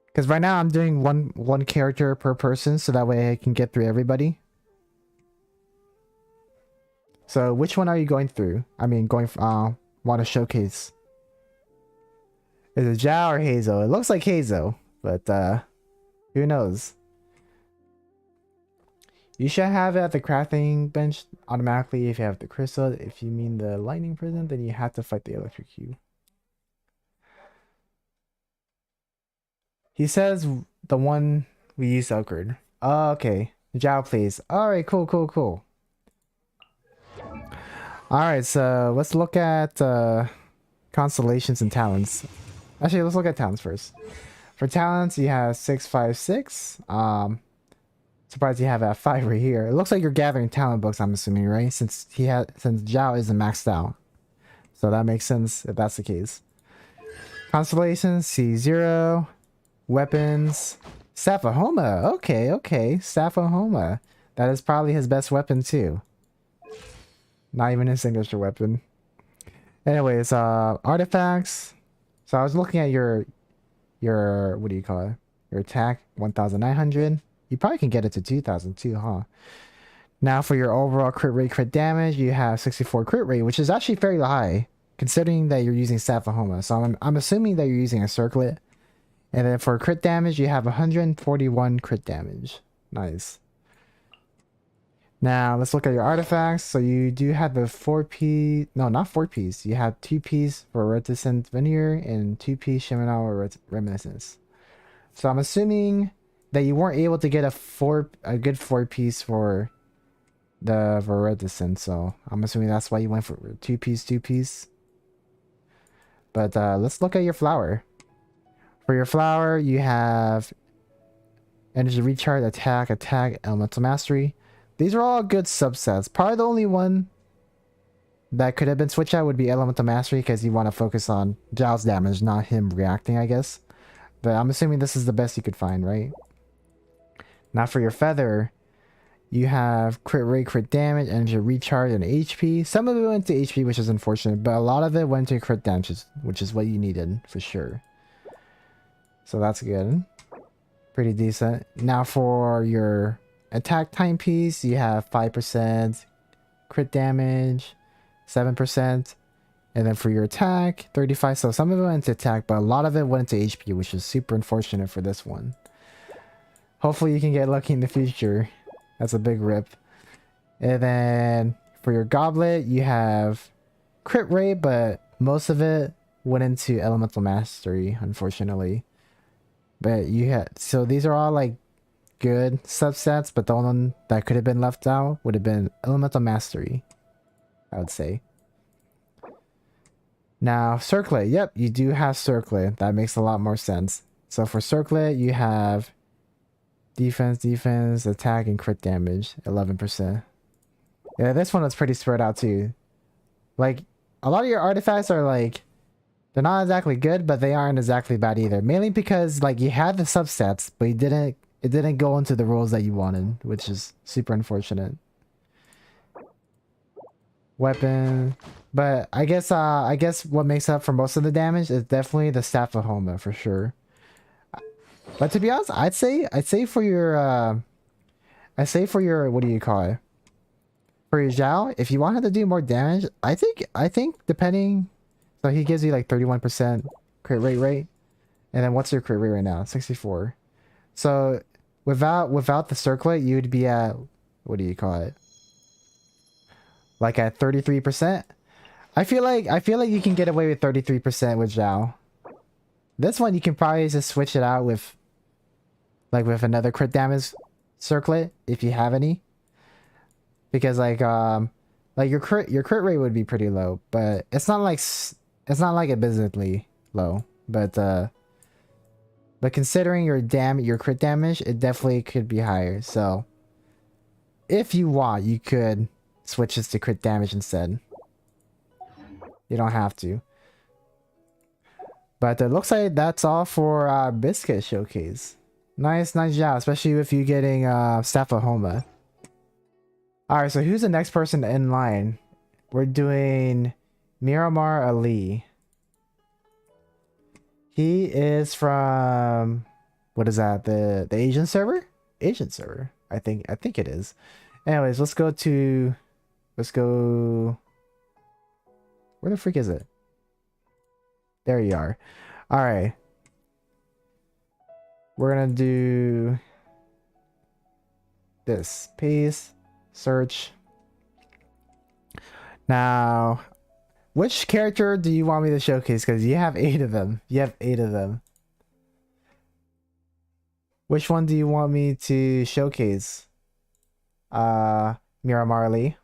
Speaker 1: Because right now I'm doing one character per person, so that way I can get through everybody. So which one are you going through? I mean, want to showcase? Is it Zhao or Hazel? It looks like Hazel, but who knows? You should have it at the crafting bench automatically if you have the crystal. If you mean the lightning prison, then you have to fight the electric cube. He says the one we used occurred. Oh, okay. Zhao, please. Alright, cool. Alright, so let's look at constellations and talents. Actually, let's look at talents first. For talents, you have 656. Surprised you have that 5 right here. It looks like you're gathering talent books, I'm assuming, right? Since Zhao isn't maxed out. So that makes sense if that's the case. Constellations, C0. Weapons. Staff of Homa. Okay. Staff of Homa. That is probably his best weapon too. Not even his signature weapon. Anyways, artifacts. So I was looking at your what do you call it? Your attack, 1,900. You probably can get it to 2,000 too, huh? Now for your overall crit rate, crit damage, you have 64 crit rate, which is actually fairly high, considering that you're using Staff of Homa. So I'm assuming that you're using a circlet. And then for crit damage, you have 141 crit damage. Nice. Now let's look at your artifacts. So you do have the 4P, no, not 4Ps. You have 2Ps for Reticent Veneer and 2P Shiminawa Reminiscence. So I'm assuming that you weren't able to get a good 4 piece for the Reticent. So I'm assuming that's why you went for 2 piece. But let's look at your flower. For your flower, you have energy recharge, attack, elemental mastery. These are all good subsets. Probably the only one that could have been switched out would be elemental mastery, because you want to focus on Zhao's damage, not him reacting, I guess. But I'm assuming this is the best you could find, right? Now for your feather, you have crit rate, crit damage, energy recharge, and HP. Some of it went to HP, which is unfortunate, but a lot of it went to crit damage, which is what you needed for sure. So that's good. Pretty decent. Now for your attack timepiece, you have 5% crit damage, 7%. And then for your attack, 35. So some of it went to attack, but a lot of it went to HP, which is super unfortunate for this one. Hopefully you can get lucky in the future. That's a big rip. And then for your goblet, you have crit rate, but most of it went into elemental mastery, unfortunately. But you had, so these are all like good subsets, but the one that could have been left out would have been elemental mastery, I would say. Now circlet, yep, you do have circlet. That makes a lot more sense. So for circlet, you have defense, attack, and crit damage, 11%. Yeah, this one was pretty spread out too. Like, a lot of your artifacts are like, they're not exactly good, but they aren't exactly bad either. Mainly because like you had the subsets, but it didn't go into the rules that you wanted, which is super unfortunate. Weapon, but I guess what makes up for most of the damage is definitely the Staff of Homa for sure. But to be honest, I'd say for your what do you call it? For your Zhao, if you wanted to do more damage, I think depending. So he gives you like 31% crit rate. And then what's your crit rate right now? 64. So without the circlet, you'd be at, what do you call it? Like at 33%. I feel like you can get away with 33% with Zhao. This one you can probably just switch it out with another crit damage circlet if you have any. Because like your crit rate would be pretty low, but it's not like abysmally low. but considering your crit damage, it definitely could be higher. So if you want, you could switch this to crit damage instead. You don't have to. But it looks like that's all for Biscuit Showcase. Nice job, especially if you're getting Staphahoma. Alright, so who's the next person in line? We're doing Miramar Ali. He is from, what is that? The Asian server? Asian server. I think it is. Anyways, let's go. Where the freak is it? There you are. All right. We're gonna do this. Paste, search. Now, which character do you want me to showcase? Because you have 8 of them. You have 8 of them. Which one do you want me to showcase? Miramar Ali.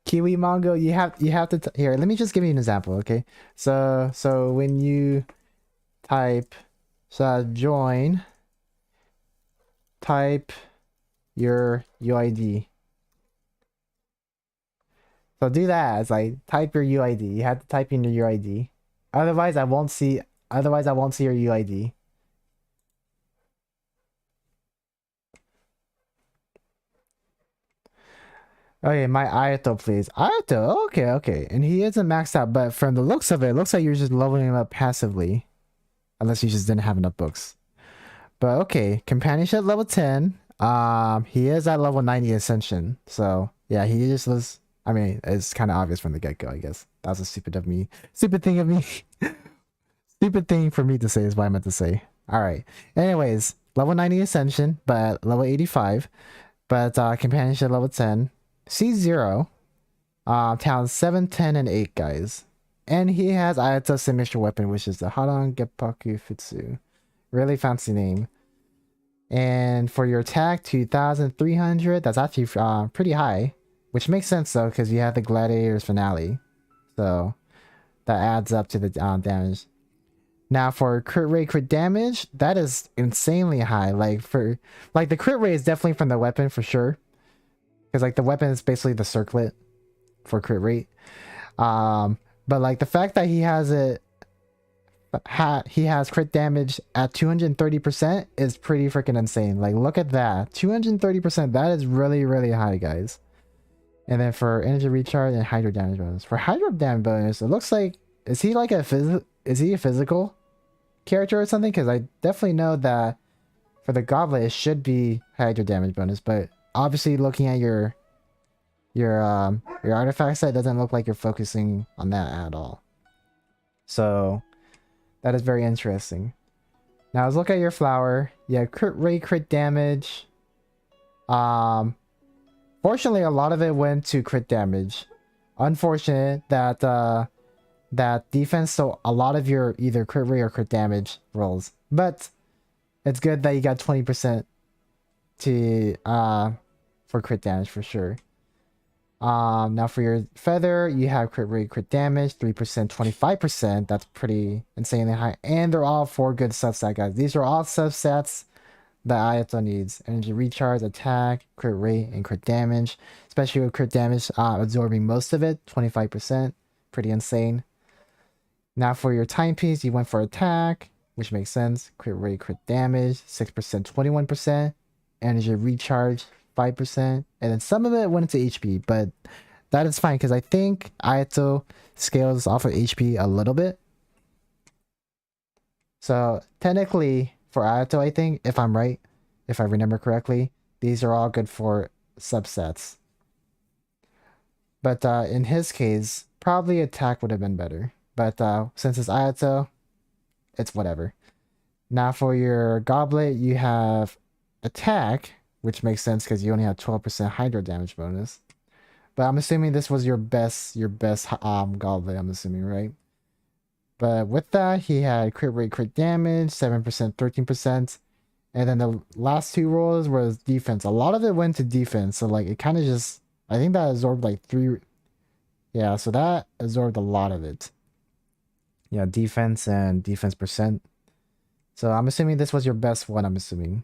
Speaker 1: Kiwi Mongo, you have to here. Let me just give you an example, okay? So when you type join, type your UID. So do that. It's like type your UID. You have to type in your UID. Otherwise, I won't see your UID. Okay, my Ayato, please. Ayato, okay. And he isn't maxed out, but from the looks of it, it looks like you're just leveling him up passively. Unless you just didn't have enough books. But okay, companionship level 10. He is at level 90 ascension. So yeah, he just was, I mean, it's kind of obvious from the get-go, I guess. That was a stupid thing of me. Stupid thing for me to say is what I meant to say. Alright. Anyways, level 90 ascension, but level 85. But companionship level 10. C0, talents 7, 10, and 8, guys. And he has Ayato's signature weapon, which is the Haran Geppaku Futsu. Really fancy name. And for your attack, 2,300. That's actually pretty high. Which makes sense, though, because you have the Gladiator's Finale. So, that adds up to the damage. Now, for crit rate, crit damage, that is insanely high. Like, the crit rate is definitely from the weapon, for sure. Because like the weapon is basically the circlet for crit rate. But like the fact that he has crit damage at 230% is pretty freaking insane. Like look at that. 230%, that is really high, guys. And then for energy recharge and hydro damage bonus. For hydro damage bonus, it looks like, is he a physical character or something? Because I definitely know that for the goblet it should be hydro damage bonus, but obviously, looking at your artifact set, doesn't look like you're focusing on that at all. So that is very interesting. Now let's look at your flower. Yeah, crit rate, crit damage. Fortunately, a lot of it went to crit damage. Unfortunate that that defense. So a lot of your either crit rate or crit damage rolls, but it's good that you got 20% to for crit damage for sure. Now for your feather, you have crit rate, crit damage, 3%, 25%. That's pretty insanely high. And they're all 4 good subsets, guys. These are all subsets that Ayato needs. Energy recharge, attack, crit rate, and crit damage. Especially with crit damage absorbing most of it, 25%. Pretty insane. Now for your timepiece, you went for attack, which makes sense. Crit rate, crit damage, 6%, 21%. Energy recharge, 5%, and then some of it went into HP, but that is fine because I think Ayato scales off of HP a little bit. So technically for Ayato, I think, if I'm right, if I remember correctly, these are all good for subsets. But in his case, probably attack would have been better. But since it's Ayato, it's whatever. Now for your goblet, you have attack, which makes sense because you only have 12% hydro damage bonus. But I'm assuming this was your best goblet, I'm assuming, right? But with that, he had crit rate, crit damage, 7%, 13%. And then the last 2 rolls was defense. A lot of it went to defense. So like it kind of just, I think that absorbed like 3 Yeah, so that absorbed a lot of it. Yeah, defense and defense percent. So I'm assuming this was your best one, I'm assuming.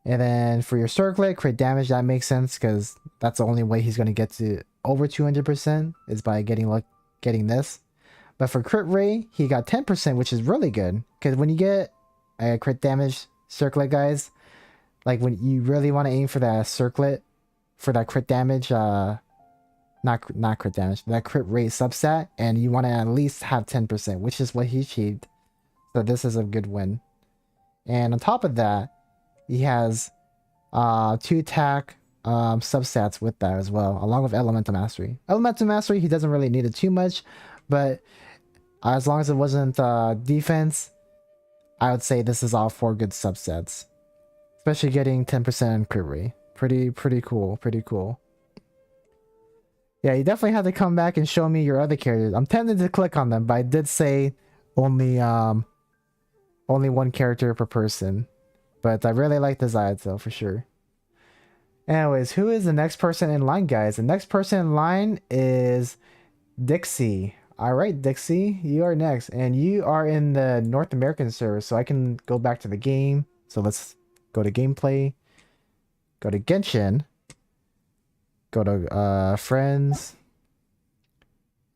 Speaker 1: And then for your circlet, crit damage, that makes sense because that's the only way he's going to get to over 200% is by getting this. But for crit rate, he got 10%, which is really good. Because when you get a crit damage circlet, guys, like when you really want to aim for that circlet, for that crit damage, not crit damage, that crit rate substat, and you want to at least have 10%, which is what he achieved. So this is a good win. And on top of that, he has 2 attack substats with that as well, along with Elemental Mastery. Elemental Mastery, he doesn't really need it too much, but as long as it wasn't defense, I would say this is all 4 good subsets. Especially getting 10% crit rate. Pretty cool, pretty cool. Yeah, you definitely have to come back and show me your other characters. I'm tempted to click on them, but I did say only one character per person. But I really like the Zayat for sure. Anyways, who is the next person in line, guys? The next person in line is Dixie. Alright, Dixie, you are next. And you are in the North American server, so I can go back to the game. So let's go to gameplay. Go to Genshin. Go to friends.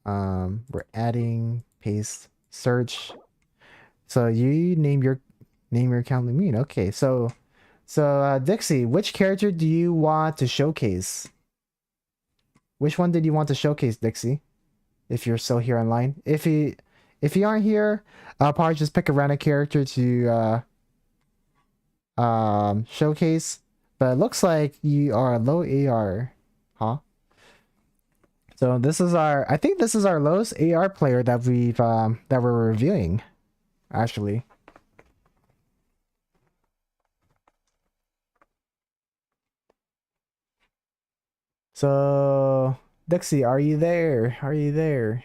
Speaker 1: We're adding, paste, search. So you name your account Lumine. Okay, so Dixie, which character do you want to showcase? Which one did you want to showcase, Dixie? If you're still here online. If you aren't here, I'll probably just pick a random character to showcase. But it looks like you are low AR. Huh? So this is I think this is our lowest AR player that we're reviewing, actually. So, Dixie, are you there? Are you there?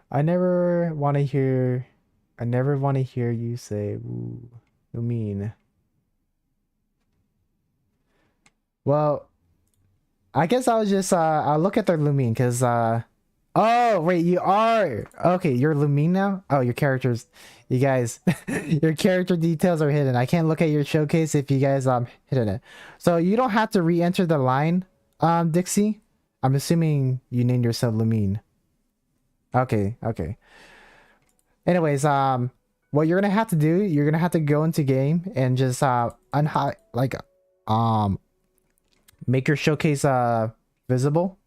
Speaker 1: I never want to hear you say, ooh, you mean. Well, I guess I'll just I'll look at their Lumine because oh wait, you are okay, you're Lumine now? Oh, your characters, you guys your character details are hidden. I can't look at your showcase if you guys hidden it. So you don't have to re-enter the line, Dixie. I'm assuming you named yourself Lumine. Okay, okay. Anyways, what you're gonna have to do, you're gonna have to go into game and just make your showcase visible.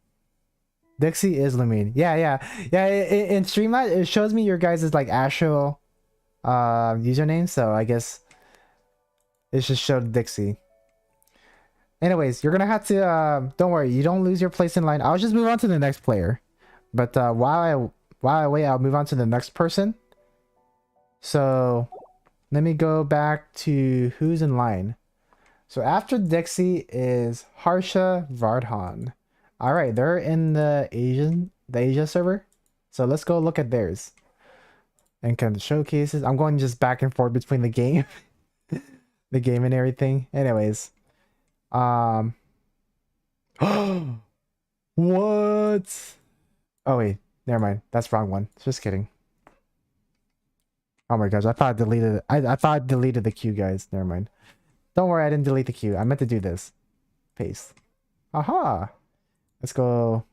Speaker 1: Dixie is Lumine. Yeah. In Streamlabs, it shows me your guys' like actual username, so I guess it just showed Dixie. Anyways, you're gonna have to don't worry, you don't lose your place in line. I'll just move on to the next player. But while I wait, I'll move on to the next person. So let me go back to who's in line. So after Dixie is Harsha Vardhan. All right, they're in the Asia server. So let's go look at theirs. And kind of showcases. I'm going just back and forth between the game, the game and everything. Anyways, what? Oh wait, never mind. That's wrong one. Just kidding. Oh my gosh, I thought I deleted it. I thought I deleted the queue, guys. Never mind. Don't worry, I didn't delete the queue. I meant to do this. Paste. Aha. Let's go.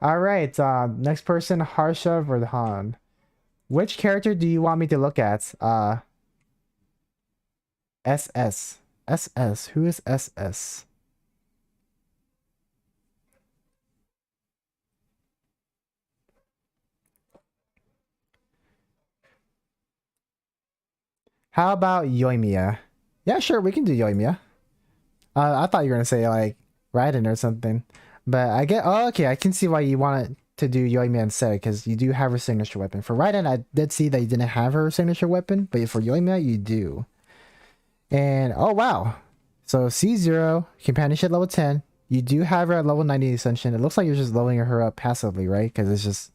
Speaker 1: All right. Next person, Harsha Vardhan. Which character do you want me to look at? SS. SS. Who is SS? How about Yoimiya? Yeah, sure, we can do Yoimiya. I thought you were gonna say like Raiden or something, but I get. Oh, okay, I can see why you wanted to do Yoimiya instead because you do have her signature weapon. For Raiden, I did see that you didn't have her signature weapon, but for Yoimiya, you do. And oh wow, so C0 companionship level 10. You do have her at level 90 ascension. It looks like you're just leveling her up passively, right? Because it's just,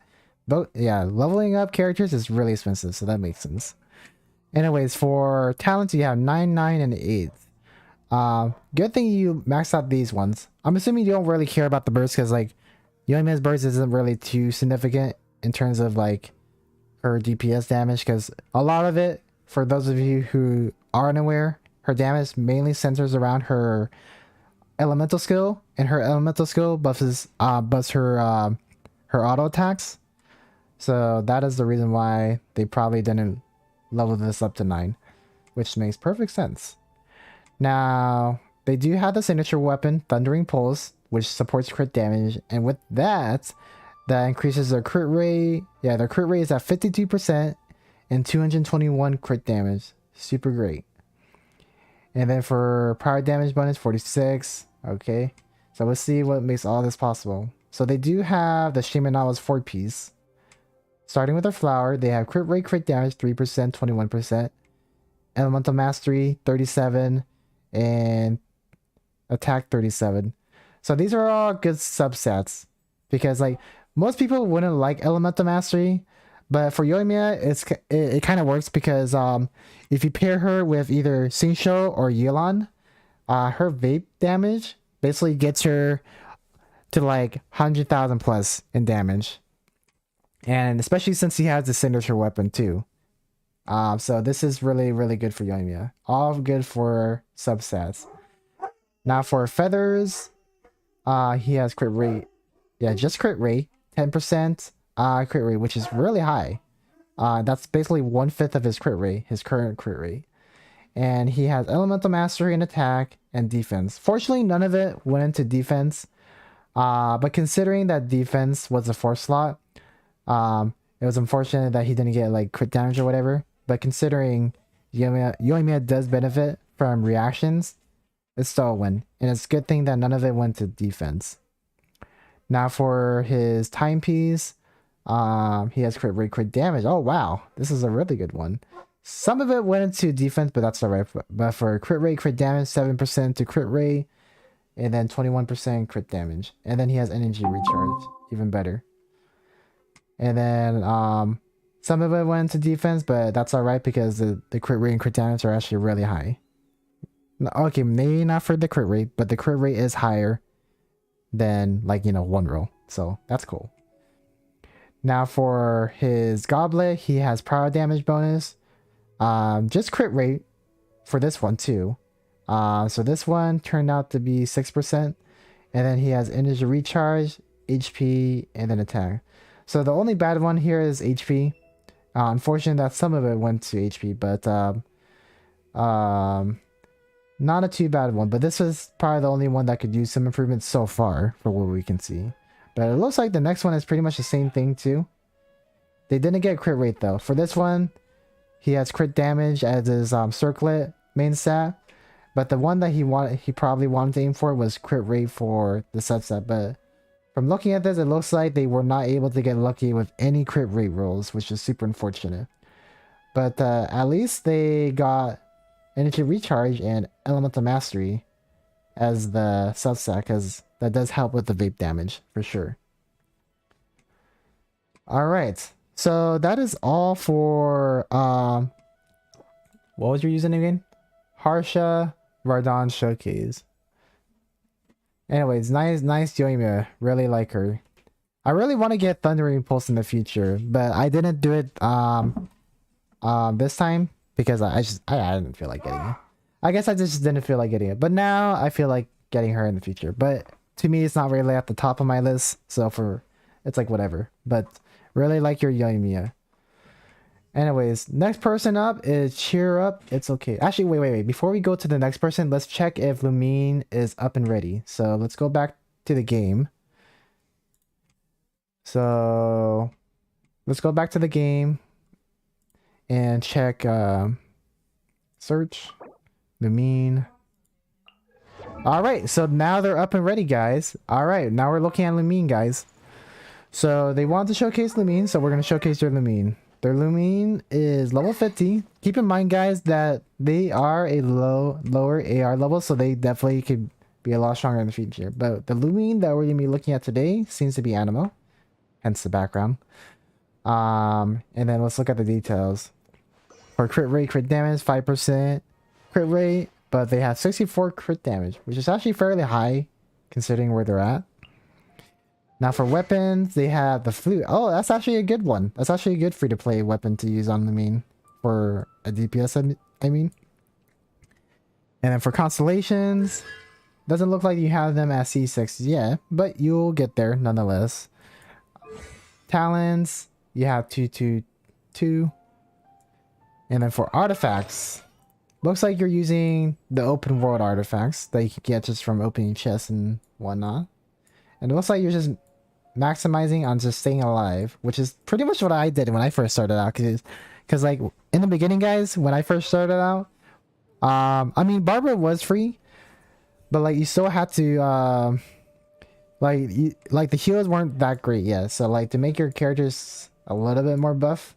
Speaker 1: yeah, leveling up characters is really expensive, so that makes sense. Anyways, for talents, you have 9, 9, and 8. Good thing you maxed out these ones. I'm assuming you don't really care about the burst because like Yoimiya's burst isn't really too significant in terms of like her DPS damage, because a lot of it, for those of you who are unaware, her damage mainly centers around her elemental skill, and her elemental skill buffs her her auto attacks. So that is the reason why they probably didn't level this up to 9, which makes perfect sense. Now, they do have the signature weapon, Thundering Pulse, which supports crit damage, and with that, that increases their crit rate. Yeah, their crit rate is at 52% and 221 crit damage. Super great. And then for power damage bonus, 46. Okay, so let's see what makes all this possible. So they do have the Shimenawa's 4-piece. Starting with their flower, they have crit rate, crit damage 3%, 21%. Elemental Mastery 37, and attack 37. So these are all good subsets, because like most people wouldn't like Elemental Mastery, but for Yoimiya it kind of works because if you pair her with either Xingqiu or Yelan, her vape damage basically gets her to like 100,000 plus in damage, and especially since he has the signature weapon too. So this is really, really good for Yoimiya. All good for subsets. Now for feathers, he has crit rate. Yeah, just crit rate. 10% crit rate, which is really high. That's basically 1/5 of his crit rate, his current crit rate. And he has elemental mastery and attack and defense. Fortunately, none of it went into defense. But considering that defense was the 4th slot, it was unfortunate that he didn't get like crit damage or whatever. But considering Yoimiya does benefit from reactions, it's still a win. And it's a good thing that none of it went to defense. Now for his timepiece, he has crit rate, crit damage. Oh wow, this is a really good one. Some of it went into defense, but that's alright. But for crit rate, crit damage, 7% to crit rate, and then 21% crit damage. And then he has energy recharge, even better. And then some of it went to defense, but that's alright because the crit rate and crit damage are actually really high. Okay, maybe not for the crit rate, but the crit rate is higher than like, you know, 1 roll. So that's cool. Now for his goblet, he has power damage bonus. Just crit rate for this one too. So this one turned out to be 6%. And then he has energy recharge, HP, and then attack. So the only bad one here is HP. Unfortunately that some of it went to HP, but not a too bad one. But this is probably the only one that could use some improvements so far for what we can see. But it looks like the next one is pretty much the same thing too. They didn't get crit rate though. For this one, he has crit damage as his circlet main stat. But the one that he probably wanted to aim for was crit rate for the subset. But from looking at this, it looks like they were not able to get lucky with any crit rate rolls, which is super unfortunate. But at least they got energy recharge and elemental mastery as the subset, because that does help with the vape damage for sure. All right, so that is all for what was your username again? Harsha Vardon Showcase. Anyways, nice Yoimiya. Really like her. I really want to get Thundering Pulse in the future, but I didn't do it this time because I didn't feel like getting it. I guess I just didn't feel like getting it. But now I feel like getting her in the future. But to me, it's not really at the top of my list. So it's like whatever. But really like your Yoimiya. Anyways, next person up is Cheer Up. It's okay. Actually, wait. Before we go to the next person, let's check if Lumine is up and ready. So let's go back to the game. So let's go back to the game and check search Lumine. All right, so now they're up and ready, guys. All right, now we're looking at Lumine, guys. So they want to showcase Lumine, so we're going to showcase their Lumine. Their Lumine is level 50. Keep in mind, guys, that they are a lower AR level, so they definitely could be a lot stronger in the future. But the Lumine that we're going to be looking at today seems to be Animo, hence the background. And then let's look at the details. For crit rate, crit damage, 5% crit rate, but they have 64 crit damage, which is actually fairly high considering where they're at. Now for weapons, they have the flute. Oh, that's actually a good one. That's actually a good free-to-play weapon to use on the main for a DPS, I mean. And then for constellations, doesn't look like you have them at C6 yet, but you'll get there nonetheless. Talents, you have 222. And then for artifacts, looks like you're using the open world artifacts that you can get just from opening chests and whatnot. And it looks like you're just maximizing on just staying alive, which is pretty much what I did when I first started out. Because like in the beginning, guys, when I first started out, I mean, Barbara was free, but like you still had to, like the heals weren't that great yet. So like to make your characters a little bit more buff,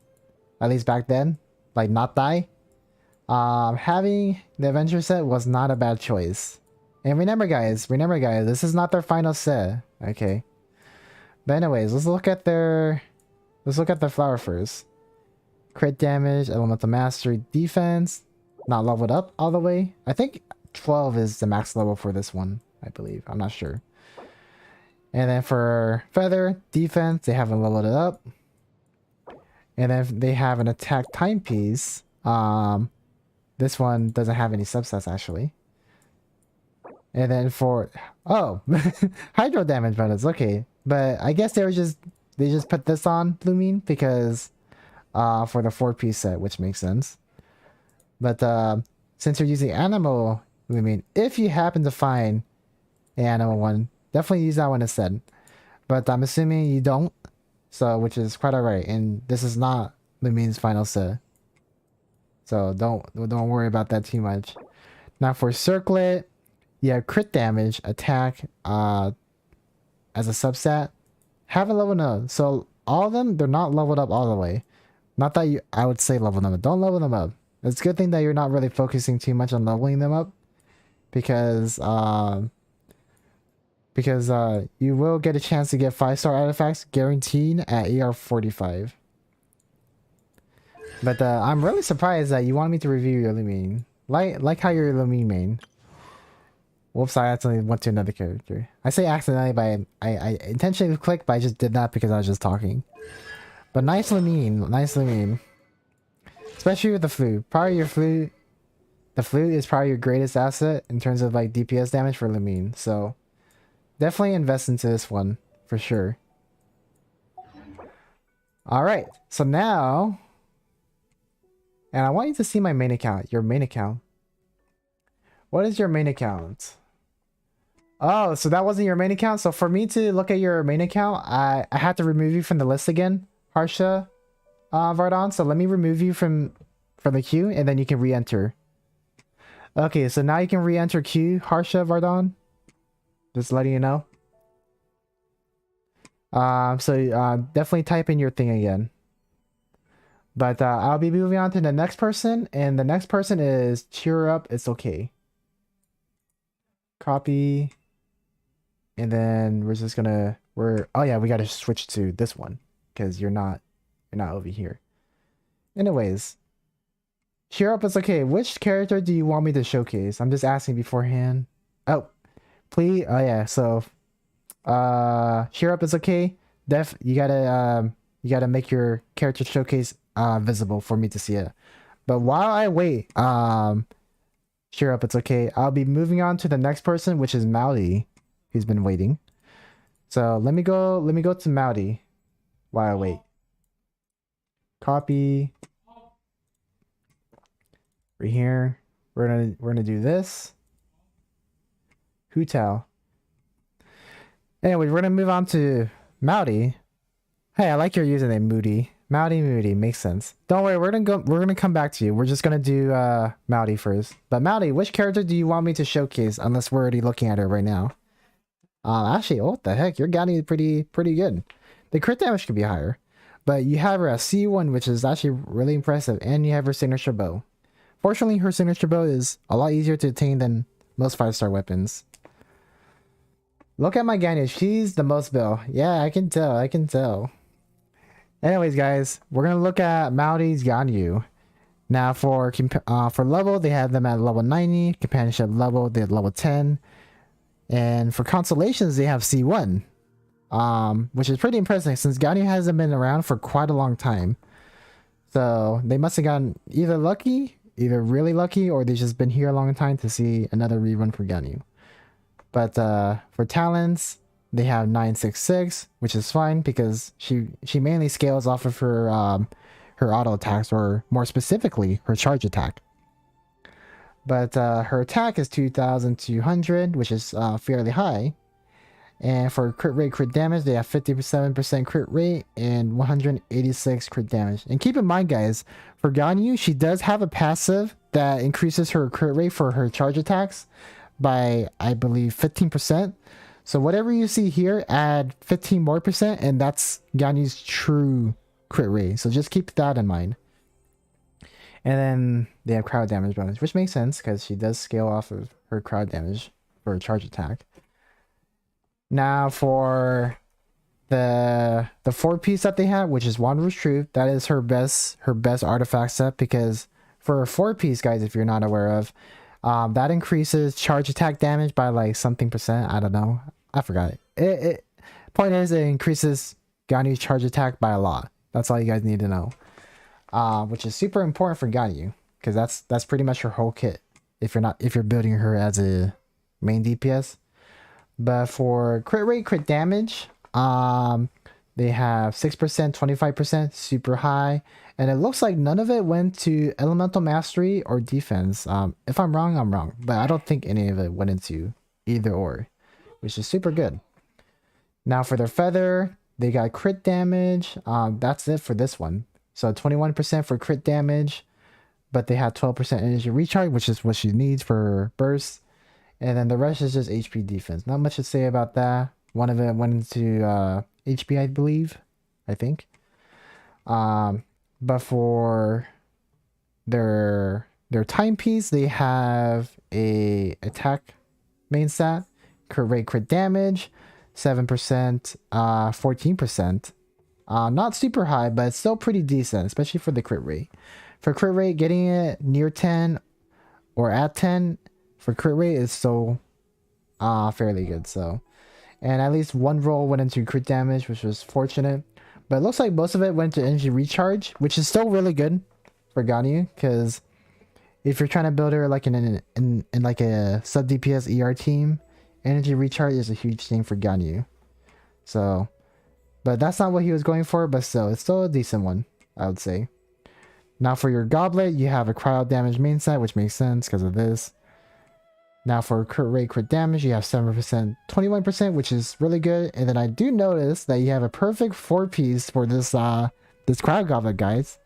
Speaker 1: at least back then, like not die, having the adventure set was not a bad choice. And remember guys, this is not their final set, okay? But anyways, let's look at their flower first. Crit damage, elemental mastery, defense, not leveled up all the way. I think 12 is the max level for this one, I believe. I'm not sure. And then for feather, defense, they haven't leveled it up. And then they have an attack timepiece. This one doesn't have any subsets actually. And then for hydro damage bonus, okay. But I guess they just put this on Lumine because for the 4-piece set, which makes sense. But since you're using animal Lumine, if you happen to find an animal one, definitely use that one instead. But I'm assuming you don't, so which is quite alright. And this is not Lumine's final set, so don't worry about that too much. Now for circlet, you have crit damage, attack as a subset. Haven't leveled up, so all of them, they're not leveled up all the way. Not that I would say level them up. Don't level them up. It's a good thing that you're not really focusing too much on leveling them up, because you will get a chance to get 5-star artifacts guaranteed at AR 45. But I'm really surprised that you want me to review your Lumine. Like how your Lumine main. Whoops, I accidentally went to another character. I say accidentally, but I intentionally clicked, but I just did that because I was just talking. But nice Lumine. Especially with the flute. Probably your flute. The flute is probably your greatest asset in terms of like DPS damage for Lumine. So definitely invest into this one for sure. Alright, so now, and I want you to see my main account, your main account. What is your main account? Oh, so that wasn't your main account? So for me to look at your main account, I had to remove you from the list again, Harsha Vardon. So let me remove you from the queue and then you can re-enter. Okay, so now you can re-enter queue, Harsha Vardon. Just letting you know. Definitely type in your thing again. But I'll be moving on to the next person, and the next person is Cheer Up, It's Okay. Copy. And then we're just gonna oh yeah, we gotta switch to this one because you're not over here. Anyways, Cheer Up, It's Okay. Which character do you want me to showcase? I'm just asking beforehand. Oh, please. Oh yeah. So, Cheer Up, It's Okay. You gotta make your character showcase visible for me to see it. But while I wait, Cheer Up, It's Okay. I'll be moving on to the next person, which is Mowdy, who's been waiting. So let me go to Mowdy while I wait. Copy. Right here. We're gonna do this. Hootao. Anyway, we're gonna move on to Mowdy. Hey, I like your username, Moody. Moody makes sense. Don't worry, we're gonna come back to you. We're just gonna do Mowdy first. But Mowdy, which character do you want me to showcase? Unless we're already looking at her right now. Actually, what the heck? Your Gani is pretty good. The crit damage could be higher, but you have her at C1, which is actually really impressive, and you have her signature bow. Fortunately, her signature bow is a lot easier to attain than most 5-star weapons. Look at my Gani. She's the most built. Yeah, I can tell. Anyways, guys, we're gonna look at Mowdy's Ganyu. Now for level, they have them at level 90. Companionship level, they have level 10. And for constellations, they have C1. Which is pretty impressive since Ganyu hasn't been around for quite a long time. So they must have gotten either lucky, either really lucky, or they've just been here a long time to see another rerun for Ganyu. But for talents, they have 966, which is fine because she mainly scales off of her her auto attacks, or more specifically, her charge attack. But her attack is 2,200, which is fairly high. And for crit rate, crit damage, they have 57% crit rate and 186 crit damage. And keep in mind, guys, for Ganyu, she does have a passive that increases her crit rate for her charge attacks by, I believe, 15%. So whatever you see here, add 15 more percent, and that's Ganyu's true crit rate. So just keep that in mind. And then they have crowd damage bonus, which makes sense because she does scale off of her crowd damage for a charge attack. Now for the 4-piece that they have, which is Wanderer's Truth, that is her best artifact set, because for a 4-piece, guys, if you're not aware of, that increases charge attack damage by like something percent. I don't know. I forgot it. Point is, it increases Ganyu's charge attack by a lot. That's all you guys need to know. Which is super important for Ganyu, because that's pretty much her whole kit. If you're building her as a main DPS. But for crit rate, crit damage, they have 6%, 25%, super high, and it looks like none of it went to elemental mastery or defense. If I'm wrong, I'm wrong, but I don't think any of it went into either or, which is super good. Now for their feather, they got crit damage. That's it for this one. So 21% for crit damage, but they have 12% energy recharge, which is what she needs for burst. And then the rest is just HP defense. Not much to say about that. One of it went into HP, I believe. I think. But for their timepiece, they have a attack main stat, crit rate, crit damage, 7%, 14%. Not super high, but it's still pretty decent, especially for the crit rate. For crit rate, getting it near 10 or at 10 for crit rate is so fairly good. So, and at least one roll went into crit damage, which was fortunate. But it looks like most of it went to energy recharge, which is still really good for Ganyu, because if you're trying to build her like in like a sub DPS ER team, energy recharge is a huge thing for Ganyu. So, but that's not what he was going for, but still, it's still a decent one, I would say. Now for your goblet, you have a cryo damage main set, which makes sense because of this. Now for crit rate, crit damage, you have 7%, 21%, which is really good. And then I do notice that you have a perfect 4-piece for this this cryo goblet, guys.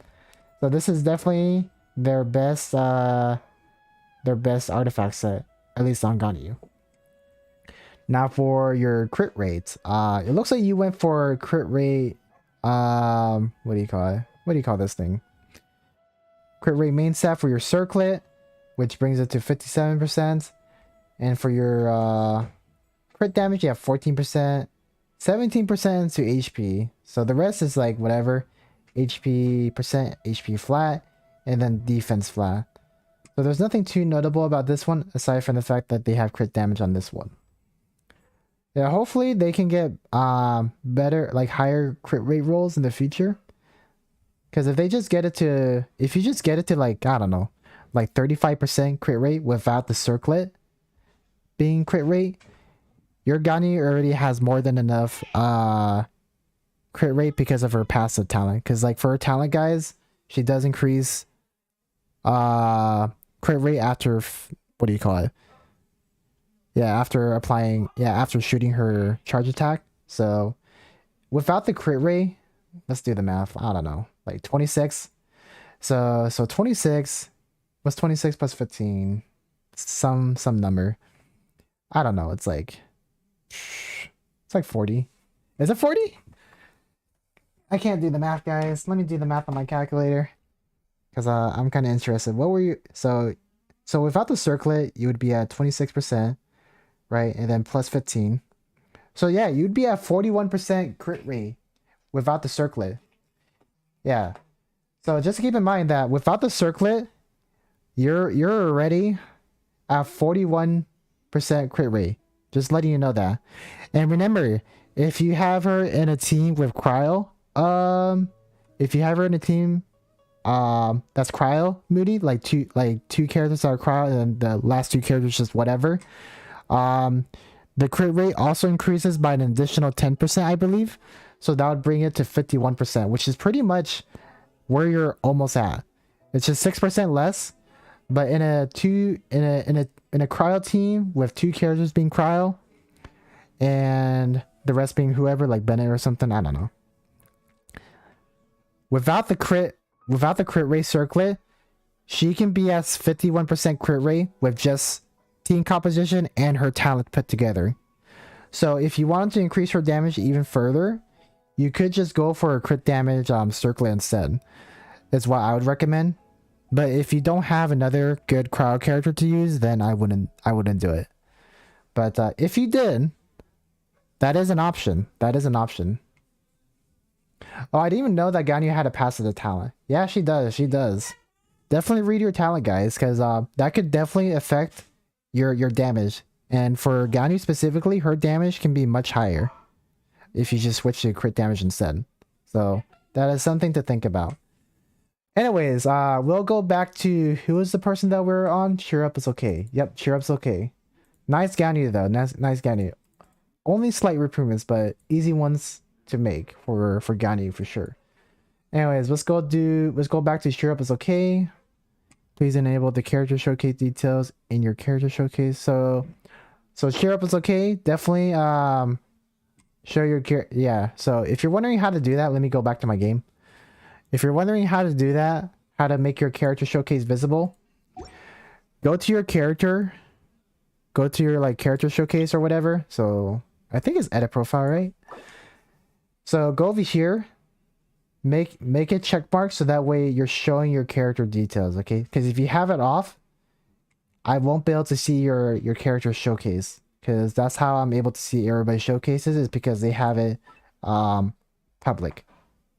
Speaker 1: So this is definitely their best artifact set, at least on Ganyu. Now for your crit rates, it looks like you went for crit rate. What do you call it? What do you call this thing? Crit rate main set for your circlet, which brings it to 57%. And for your crit damage, you have 14%, 17% to HP. So the rest is like whatever, HP percent, HP flat, and then defense flat. So there's nothing too notable about this one, aside from the fact that they have crit damage on this one. Yeah, hopefully they can get better, like higher crit rate rolls in the future. Because if you just get it to like, I don't know, like 35% crit rate without the circlet being crit rate, your Ganyu already has more than enough crit rate because of her passive talent. Because like for her talent, guys, she does increase crit rate after, what do you call it? Yeah, after shooting her charge attack. So without the crit rate, let's do the math. I don't know, like 26. So 26, what's 26 plus 15? Some number. I don't know. It's like 40. Is it 40? I can't do the math, guys. Let me do the math on my calculator, because I'm kind of interested. What were you? So without the circlet, you would be at 26%. Right, and then plus 15. So yeah, you'd be at 41% crit rate without the circlet. Yeah. So just keep in mind that without the circlet, you're already at 41% crit rate. Just letting you know that. And remember, if you have her in a team with cryo, if you have her in a team that's cryo moody, like two characters are cryo and the last 2 characters just whatever, the crit rate also increases by an additional 10%, I believe. So that would bring it to 51%, which is pretty much where you're almost at. It's just 6% less, but in a cryo team with 2 characters being cryo and the rest being whoever, like Bennett or something, I don't know. Without the crit rate circlet, she can be at 51% crit rate with just team composition and her talent put together. So if you wanted to increase her damage even further, you could just go for a crit damage circlet instead. Is what I would recommend. But if you don't have another good cryo character to use, then I wouldn't do it. But if you did, that is an option. That is an option. Oh, I didn't even know that Ganyu had a passive talent. Yeah, she does. She does. Definitely read your talent, guys, because that could definitely affect your damage. And for Ganyu specifically, her damage can be much higher if you just switch to crit damage instead. So that is something to think about. Anyways, we'll go back to who is the person that we're on. Cheer Up is okay. Yep, Cheer Up's okay. Nice Ganyu though. Nice Ganyu. Only slight improvements, but easy ones to make for Ganyu for sure. Anyways, let's go back to Cheer Up is okay. Please enable the character showcase details in your character showcase. So Cheer Up is okay. Definitely show your yeah. So if you're wondering how to do that, let me go back to my game. If you're wondering how to do that, how to make your character showcase visible, go to your character, go to your like character showcase or whatever. So I think it's edit profile, right? So go over here, make a check mark so that way you're showing your character details, okay? Because if you have it off, I won't be able to see your character showcase, because that's how I'm able to see everybody's showcases, is because they have it public.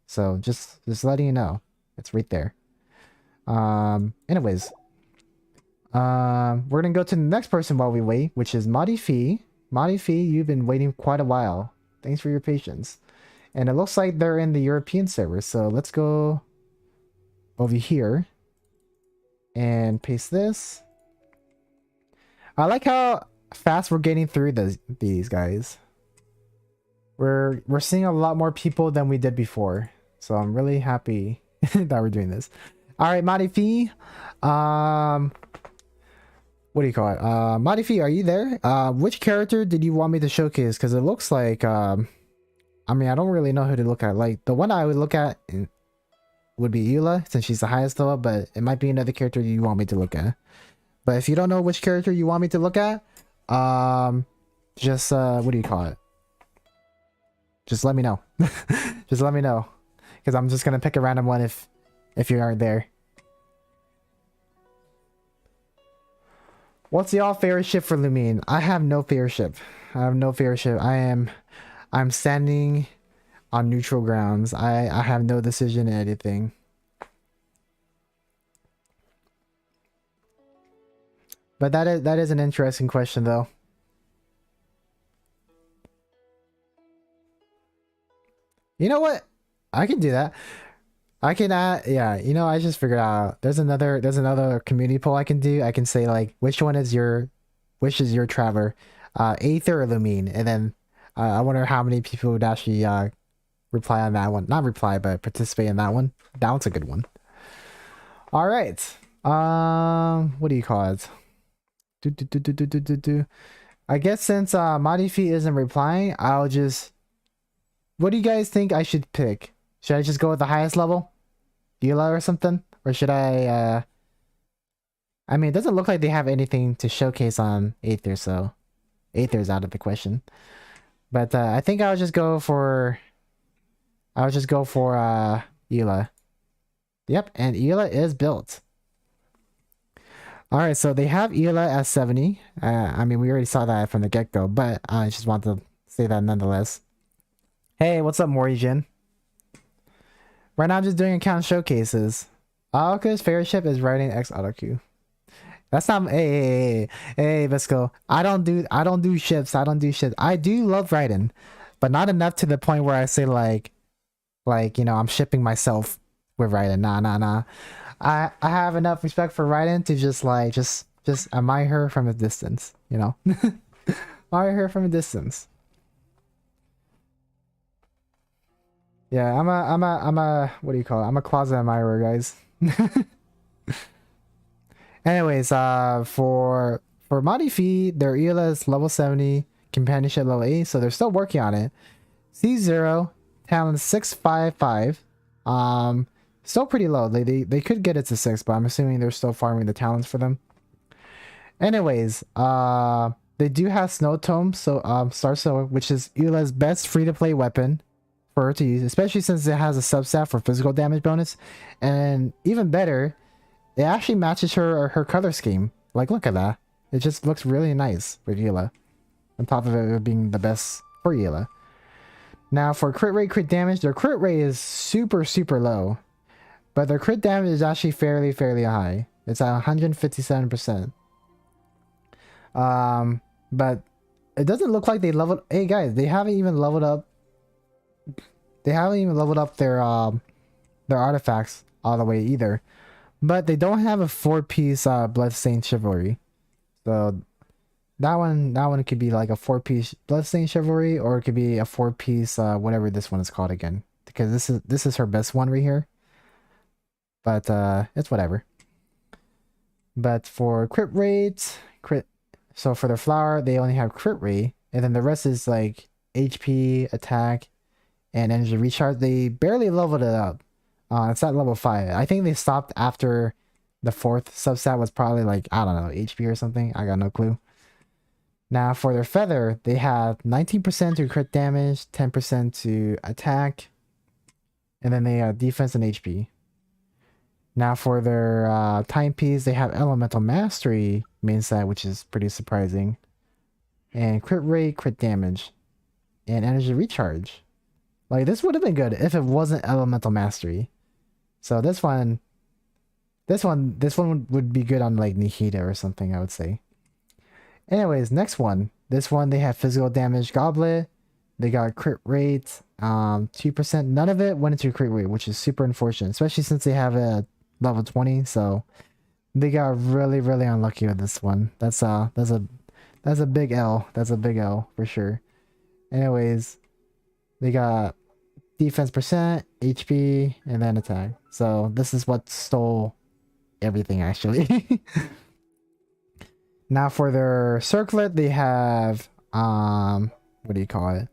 Speaker 1: So just letting you know, it's right there. Anyways, we're gonna go to the next person while we wait, which is Madi Fee, you've been waiting quite a while. Thanks for your patience. And it looks like they're in the European server, so let's go over here and paste this. I like how fast we're getting through these guys. We're seeing a lot more people than we did before. So I'm really happy that we're doing this. All right, Madifi. What do you call it? Madifi, are you there? Which character did you want me to showcase? Because it looks like, I mean, I don't really know who to look at. Like, the one I would look at would be Eula, since she's the highest level, but it might be another character you want me to look at. But if you don't know which character you want me to look at, just, what do you call it? Just let me know. Just let me know. Because I'm just going to pick a random one if you aren't there. What's y'all favorite ship for Lumine? I have no favorite ship. I have no favorite ship. I'm standing on neutral grounds. I have no decision in anything. But that is an interesting question though. You know what? I can do that. I can yeah, you know, I just figured out there's another community poll I can do. I can say like which is your traveler? Aether or Lumine? And then I wonder how many people would actually reply on that one. Not reply, but participate in that one. That one's a good one. All right. What do you call it? I guess since Madifi isn't replying, I'll just... What do you guys think I should pick? Should I just go with the highest level? Eula or something? Or should I... I mean, it doesn't look like they have anything to showcase on Aether, so... Aether's out of the question. But I think I'll just go for... Eula. Yep, and Eula is built. Alright, so they have Eula at 70. I mean, we already saw that from the get-go, but I just want to say that nonetheless. Hey, what's up, Morijin? Right now I'm just doing account showcases. Aoka's favorite ship is writing X Aruku. That's not hey, let's go. I don't do ships. I don't do ships. I do love Raiden, but not enough to the point where I say like you know, I'm shipping myself with Raiden. Nah. I have enough respect for Raiden to just like just admire her from a distance, you know. Admire her from a distance. Yeah, I'm a what do you call it? I'm a closet admirer, guys. Anyways, for Modifi, their ELA is level 70, companionship level 8, so they're still working on it. C0, talent 655. Still pretty low. They could get it to 6, but I'm assuming they're still farming the talents for them. Anyways, they do have Snow Tome, so Star Soul, which is ELA's best free-to-play weapon for her to use, especially since it has a substat for physical damage bonus, and even better, it actually matches her color scheme. Like, look at that. It just looks really nice with Eula. On top of it being the best for Eula. Now, for crit rate, crit damage, their crit rate is super low. But their crit damage is actually fairly high. It's at 157%. But it doesn't look like they leveled... Hey, guys, they haven't even leveled up... They haven't even leveled up their artifacts all the way either. But they don't have a 4-piece Bloodstained Chivalry. So that one could be like a 4-piece Bloodstained Chivalry, or it could be a 4-piece whatever this one is called again. Because this is her best one right here. But it's whatever. But for crit rate, so for their flower, they only have crit rate, and then the rest is like HP, attack, and energy recharge. They barely leveled it up. It's at level 5. I think they stopped after the 4th substat was probably like, I don't know, HP or something. I got no clue. Now for their feather, they have 19% to crit damage, 10% to attack, and then they have defense and HP. Now for their timepiece, they have Elemental Mastery main set, which is pretty surprising. And crit rate, crit damage, and energy recharge. Like, this would have been good if it wasn't Elemental Mastery. So this one would be good on like Nihida or something, I would say. Anyways, next one. This one, they have physical damage goblet. They got crit rate, 2%. None of it went into crit rate, which is super unfortunate, especially since they have a level 20. So they got really unlucky with this one. That's a big L. That's a big L for sure. Anyways, they got defense percent, HP, and then attack. So this is what stole everything actually. Now for their circlet, they have what do you call it?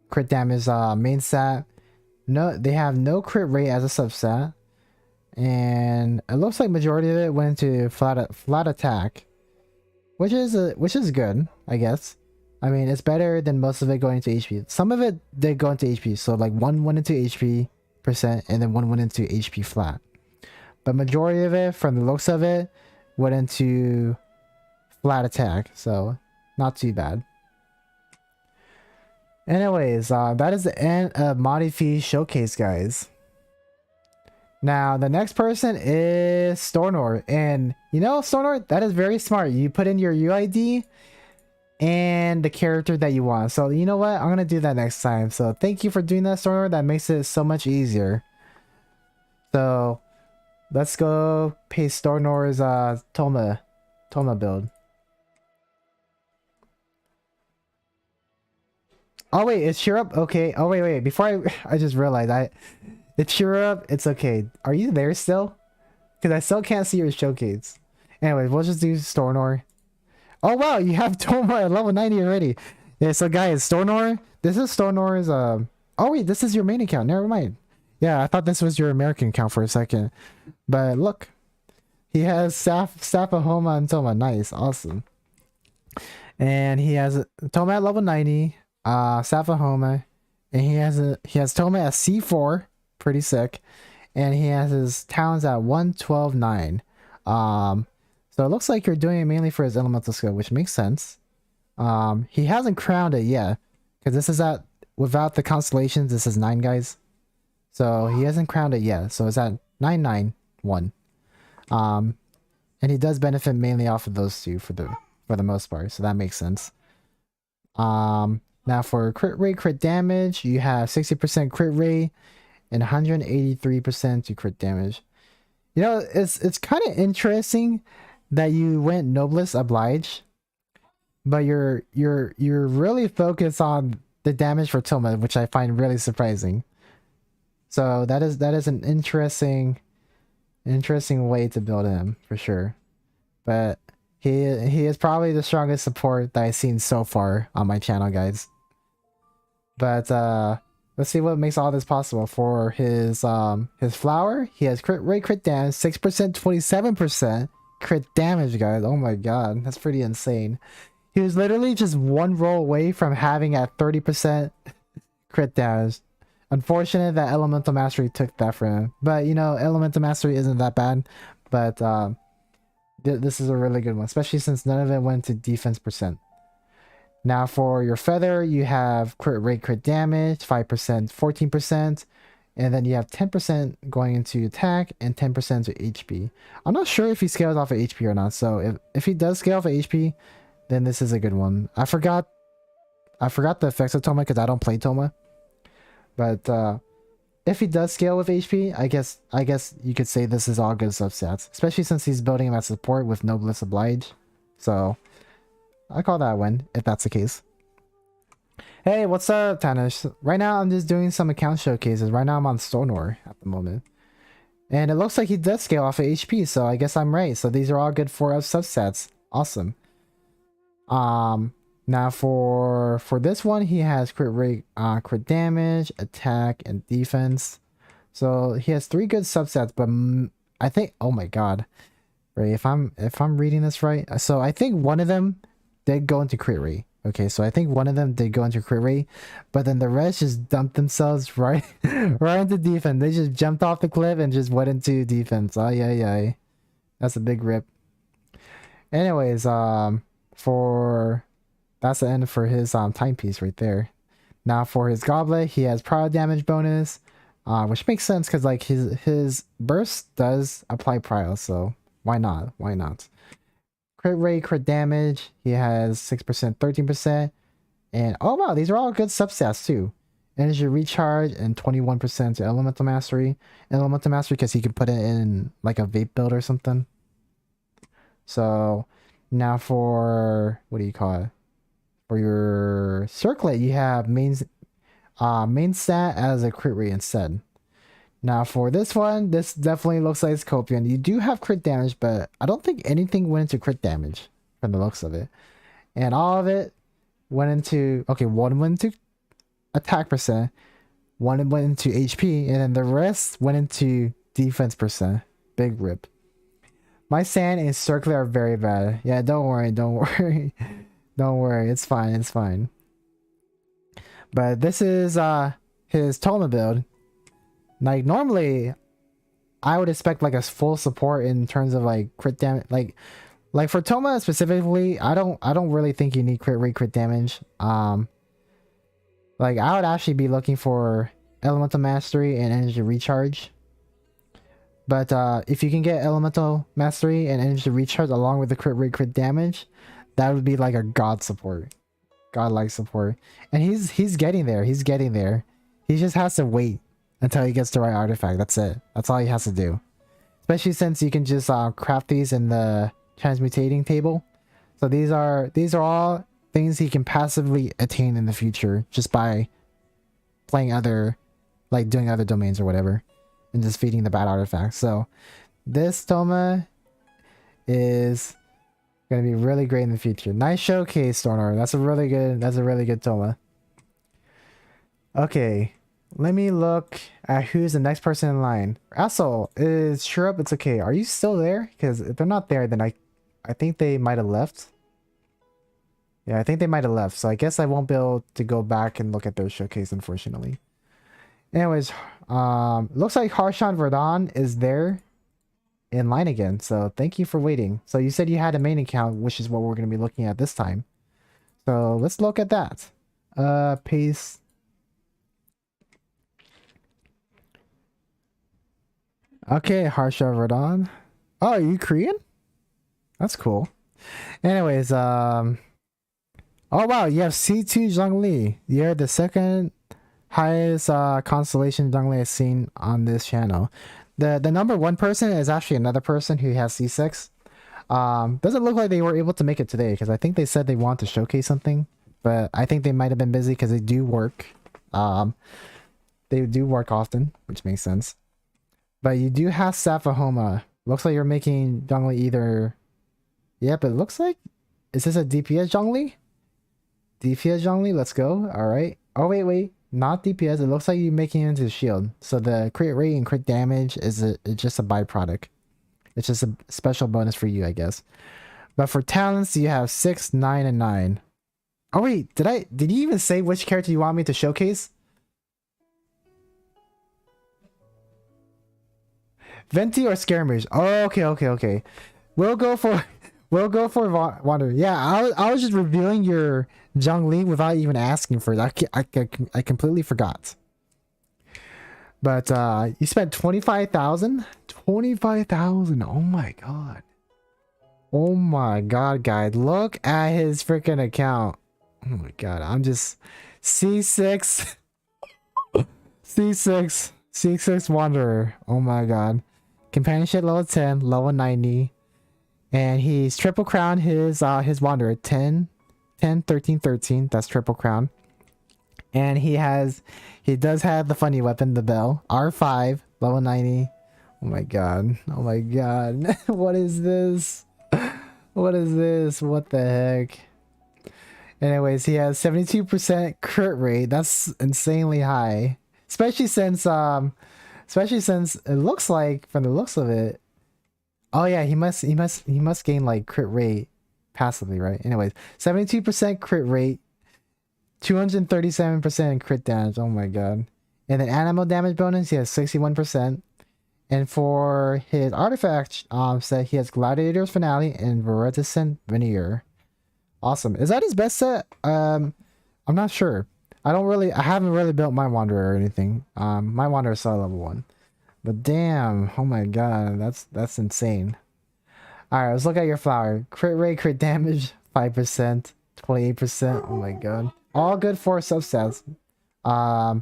Speaker 1: Crit damage main stat. No, they have no crit rate as a substat. And it looks like majority of it went into flat attack. Which is good, I guess. I mean, it's better than most of it going into HP. Some of it did go into HP, so like one went into HP percent, and then one went into HP flat. But majority of it, from the looks of it, went into flat attack, so not too bad. Anyways, that is the end of Modifi Showcase, guys. Now, the next person is Stornor, and you know, Stornor, that is very smart. You put in your UID and the character that you want. So you know what? I'm gonna do that next time. So thank you for doing that, Stornor. That makes it so much easier. So let's go paste Stornor's Toma build. Oh wait, it's cheer up. Okay. Oh wait. Before I just realized it's cheer up. It's okay. Are you there still? Because I still can't see your showcase. Anyways, we'll just do Stornor. Oh wow, you have Toma at level 90 already. Yeah, so guys, Stornor, this is Stornor's oh wait, this is your main account. Never mind. Yeah, I thought this was your American account for a second. But look. He has Sapahoma and Toma. Nice, awesome. And he has Toma at level 90, Sapahoma, and he has Toma at C4, pretty sick. And he has his talents at 112.9. So it looks like you're doing it mainly for his elemental skill, which makes sense. He hasn't crowned it yet, because this is without the constellations, this is 9, guys. So he hasn't crowned it yet. So it's at 991. And he does benefit mainly off of those two for the most part. So that makes sense. Now for crit rate, crit damage, you have 60% crit rate and 183% to crit damage. You know, it's kind of interesting that you went Noblesse Oblige, but you're really focused on the damage for Toma, which I find really surprising. So that is an interesting way to build him for sure. But he is probably the strongest support that I've seen so far on my channel, guys. But let's see what makes all this possible. For his flower, he has crit rate, crit damage, 6%, 27% crit damage, guys. Oh my god, that's pretty insane. He was literally just one roll away from having at 30% crit damage. Unfortunate that Elemental Mastery took that from him. But you know, Elemental Mastery isn't that bad. But this is a really good one, especially since none of it went to defense percent. Now for your feather, you have crit rate, crit damage, 5%, 14%, and then you have 10% going into attack and 10% to HP. I'm not sure if he scales off of HP or not, so if he does scale off of HP, then this is a good one. I forgot the effects of Toma because I don't play Toma. But if he does scale with HP, I guess you could say this is all good substats, especially since he's building him as support with Noblesse Oblige. So I call that a win, if that's the case. Hey, what's up, Tanish? Right now, I'm just doing some account showcases. Right now, I'm on Stonor at the moment. And it looks like he does scale off of HP, so I guess I'm right. So these are all good for us substats. Awesome. Now for this one, he has crit rate, crit damage, attack, and defense. So he has 3 good subsets, but I think, oh my god. Right, if I'm reading this right, so I think one of them did go into crit rate. Okay, so I think one of them did go into crit rate, but then the rest just dumped themselves right into defense. They just jumped off the cliff and just went into defense. Ay ay ay. That's a big rip. Anyways, that's the end for his timepiece right there. Now for his goblet, he has prior damage bonus, which makes sense because like his burst does apply prior, so why not? Why not? Crit rate, crit damage, he has 6%, 13%, and oh wow, these are all good substats too. Energy recharge and 21% to elemental mastery. Elemental mastery because he can put it in like a vape build or something. So now for what do you call it? For your circlet, you have main stat as a crit rate instead. Now for this one, this definitely looks like Scorpion. You do have crit damage, but I don't think anything went into crit damage from the looks of it. And all of it went into, okay, one went into attack percent, one went into HP, and then the rest went into defense percent. Big rip. My sand and circular are very bad. Yeah, don't worry, don't worry. Don't worry, it's fine, it's fine. But this is his Toma build. Like normally I would expect like a full support in terms of like crit damage, like for Toma specifically, I don't really think you need crit rate, crit damage. Like I would actually be looking for elemental mastery and energy recharge. But if you can get elemental mastery and energy recharge along with the crit rate, crit damage, that would be like a god support, godlike support. And he's getting there. He's getting there. He just has to wait until he gets the right artifact. That's it. That's all he has to do. Especially since you can just craft these in the transmutating table. So these are all things he can passively attain in the future just by playing other, like doing other domains or whatever, and just feeding the bad artifacts. So this Toma is gonna be really great in the future. Nice showcase, Stornor. That's a really good Toma. Okay, let me look at who's the next person in line. Asshole is sure up. It's okay. Are you still there? Because if they're not there, then I think they might have left. Yeah, I think they might have left. So I guess I won't be able to go back and look at their showcase, unfortunately. Anyways, looks like Harshan Verdon is there in line again. So thank you for waiting. So you said you had a main account, which is what we're going to be looking at this time. So let's look at that. Paste. Okay, Harsha Radon. Oh, are you Korean? That's cool. Anyways, oh wow, you have C2 Zhongli. You're the second highest constellation Zhongli I've seen on this channel. The number one person is actually another person who has C6. Doesn't look like they were able to make it today because I think they said they want to showcase something, but I think they might have been busy because they do work. They do work often, which makes sense. But you do have Safahoma. Looks like you're making Zhongli either. Yep, it looks like. Is this a DPS Zhongli? DPS Zhongli, let's go. Alright. Oh, wait. Not DPS. It looks like you're making it into shield. So the crit rate and crit damage is it's just a byproduct. It's just a special bonus for you, I guess. But for talents, you have 6, 9, and 9. Oh, wait. Did you even say which character you want me to showcase? Venti or Skirmish? Oh, okay. We'll go for Wander. Yeah, I was just reviewing your Zhongli without even asking for that. I completely forgot. But you spent 25,000. 25,000. Oh my god. Oh my god, guys! Look at his freaking account. Oh my god, I'm just C6, C6 Wanderer. Oh my god, companionship level 10, level 90. And he's triple crown his wanderer 10, 13, 13. That's triple crown. And he does have the funny weapon, the bell. R5, level 90. Oh my god. What is this? What the heck? Anyways, he has 72% crit rate. That's insanely high. Especially since it looks like, from the looks of it, oh yeah, he must gain like crit rate passively, right? Anyways, 72% crit rate, 237% crit damage. Oh my god. And then animal damage bonus, he has 61%. And for his artifact set, he has Gladiator's Finale and Reticent Veneer. Awesome. Is that his best set? I'm not sure. I haven't really built my Wanderer or anything. My Wanderer is still level 1. But damn, oh my god, that's insane. Alright, let's look at your flower. Crit rate, crit damage, 5%, 28%. Oh my god. All good for substats. I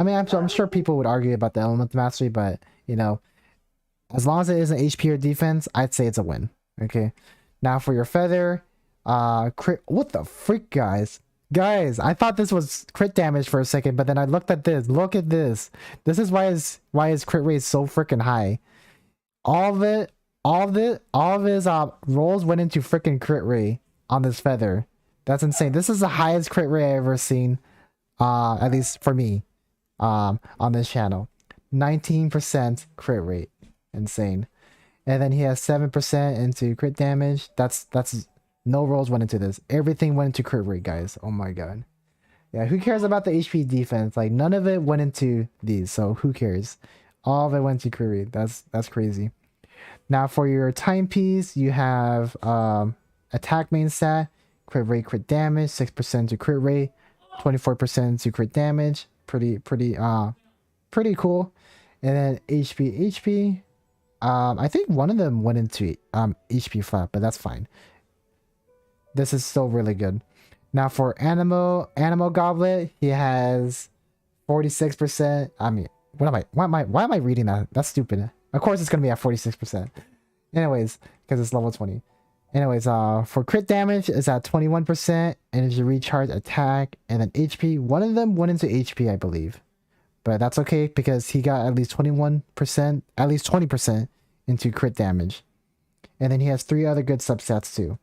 Speaker 1: mean, I'm sure people would argue about the element mastery, but you know, as long as it isn't HP or defense, I'd say it's a win. Okay. Now for your feather, crit. What the freak, guys? Guys, I thought this was crit damage for a second, but then I looked at this. Look at this. This is why his crit rate is so freaking high. All of his rolls went into freaking crit rate on this feather. That's insane. This is the highest crit rate I've ever seen, at least for me, on this channel. 19% crit rate. Insane. And then he has 7% into crit damage. That's no rolls went into this. Everything went into crit rate, guys. Oh my god. Yeah, who cares about the HP defense? Like, none of it went into these, so who cares? All of it went to crit rate. That's crazy. Now for your timepiece, you have attack main stat, crit rate, crit damage, 6% to crit rate, 24% to crit damage. Pretty cool. And then HP. I think one of them went into HP flat, but that's fine. This is still really good. Now for animal goblet, he has 46%. I mean, why am I reading that? That's stupid. Of course it's gonna be at 46%. Anyways, because it's level 20. Anyways, for crit damage is at 21%, energy recharge, attack, and then HP. One of them went into HP, I believe. But that's okay because he got at least 21%, at least 20% into crit damage. And then he has 3 other good substats too.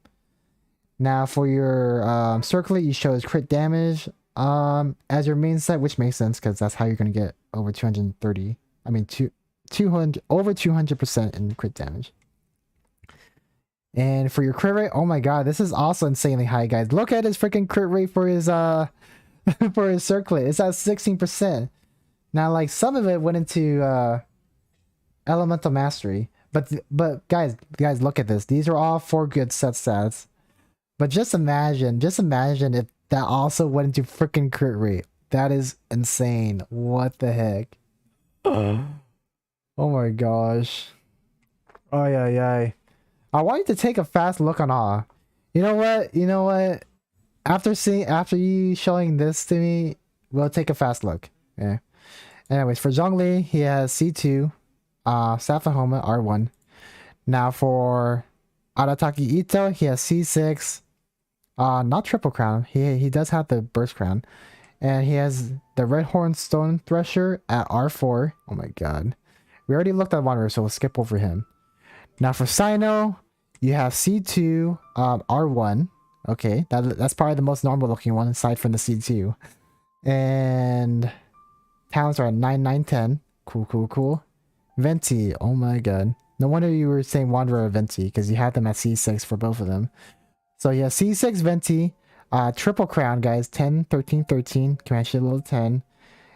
Speaker 1: Now for your circlet, you show his crit damage as your main set, which makes sense because that's how you're going to get over 230. I mean, 200 over 200% in crit damage. And for your crit rate, oh my god, this is also insanely high, guys. Look at his freaking crit rate for his for his circlet. It's at 16%. Now, like, some of it went into elemental mastery, but guys, look at this. These are all 4 good set stats. But just imagine if that also went into freaking crit rate. That is insane. What the heck? Oh my gosh. Oh yeah, yeah. I want you to take a fast look on awe. You know what? You know what? After you showing this to me, we'll take a fast look. Yeah. Anyways, for Zhongli, he has C2, Safahoma R1. Now for Arataki Ito, he has C6, not triple crown. He does have the burst crown, and he has the Red Horn Stone Thresher at R4. Oh my god, we already looked at Wanderer, so we'll skip over him. Now for Sino, you have C2, R1. Okay, that's probably the most normal looking one aside from the C2. And talents are at 9, 9, 10. Cool, cool, cool. Venti, oh my god. No wonder you were saying Wanderer or Venti, because you had them at C6 for both of them. So yeah, C6 Venti, triple crown, guys. 10, 13, 13. Command shield level 10.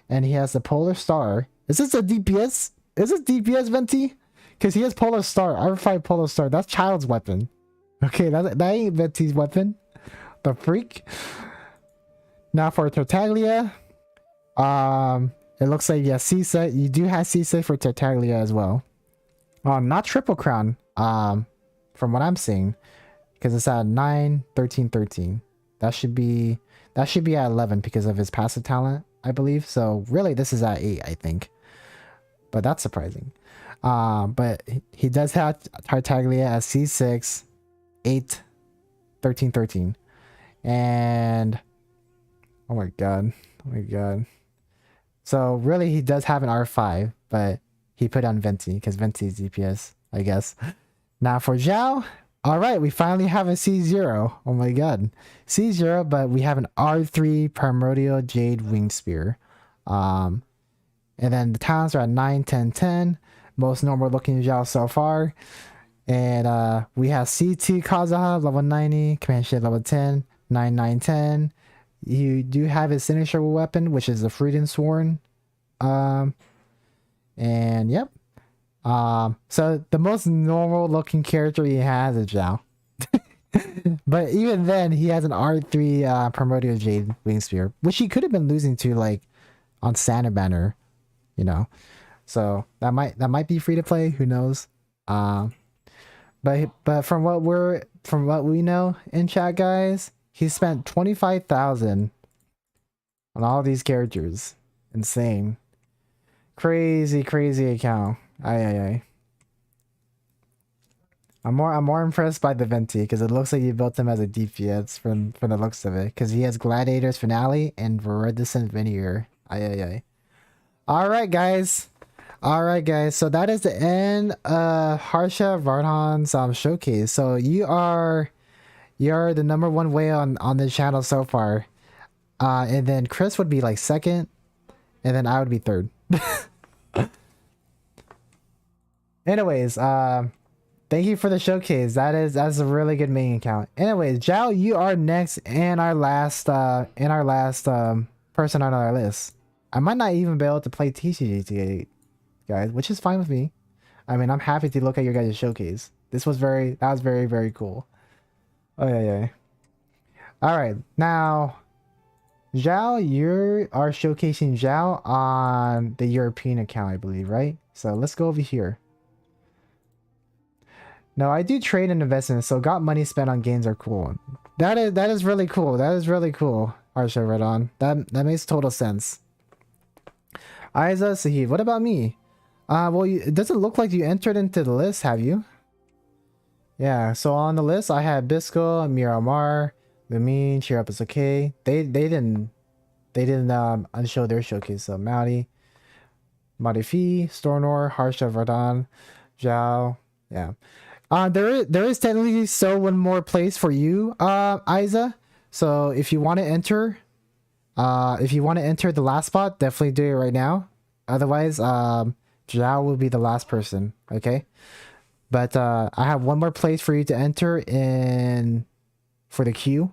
Speaker 1: And he has the Polar Star. Is this a DPS? Is this DPS Venti? Because he has Polar Star. R5 Polar Star. That's Child's weapon. Okay, that ain't Venti's weapon. The freak. Now for Tartaglia. It looks like, yeah, C6. You do have C6 for Tartaglia as well. Not triple crown. From what I'm seeing. Because it's at 9, 13, 13. That should be at 11 because of his passive talent, I believe. So really this is at 8, I think. But that's surprising. But he does have Tartaglia at C6, 8, 13, 13. And oh my god. Oh my god. So really he does have an R5, but he put on Venti because Venti is DPS, I guess. Now for Zhao, alright, we finally have a C0. Oh my god. C0, but we have an R3 Primordial Jade Winged Spear. And then the talents are at 9, 10, 10. Most normal looking Zhao so far. And we have C2 Kazuha, level 90, command shield level 10, 9, 9, 10. You do have his signature weapon, which is the Freedom Sworn. And yep. So the most normal looking character he has is Zhao. But even then, he has an R3 Primordial Jade Wing Spear, which he could have been losing to like on Santa Banner, you know. So that might be free to play. Who knows? But from what we know in chat, guys, he spent 25,000 on all these characters. Insane, crazy account. Aye. I'm more impressed by the Venti because it looks like you built him as a DPS from the looks of it. Because he has Gladiator's Finale and Viridescent Veneer. Aye. Alright guys. So that is the end of Harsha Vardhan's showcase. So you're the #1 whale on the channel so far. And then Chris would be like second, and then I would be third. Anyways, thank you for the showcase. That's a really good main account. Anyways, Zhao, you are next and our last person on our list. I might not even be able to play TCG today, guys, which is fine with me. I mean, I'm happy to look at your guys' showcase. That was very cool. Oh yeah. All right, now Zhao, you are showcasing Zhao on the European account, I believe, right? So let's go over here. No, I do trade and investments, so got money spent on games are cool. That is really cool. That is really cool, Arsha Redon. That makes total sense. Aiza Sahid, what about me? Well, it doesn't look like you entered into the list, have you? Yeah, so on the list I had Bisco, Miramar, Lumine, Cheer Up Is Okay. They didn't unshow their showcase. So Maudi, Madifi, Stornor, Harsha Vardan, Zhao. Yeah. There is technically still one more place for you, Aiza. So if you want to enter the last spot, definitely do it right now. Otherwise, Zhao will be the last person. Okay. But I have one more place for you to enter in for the queue.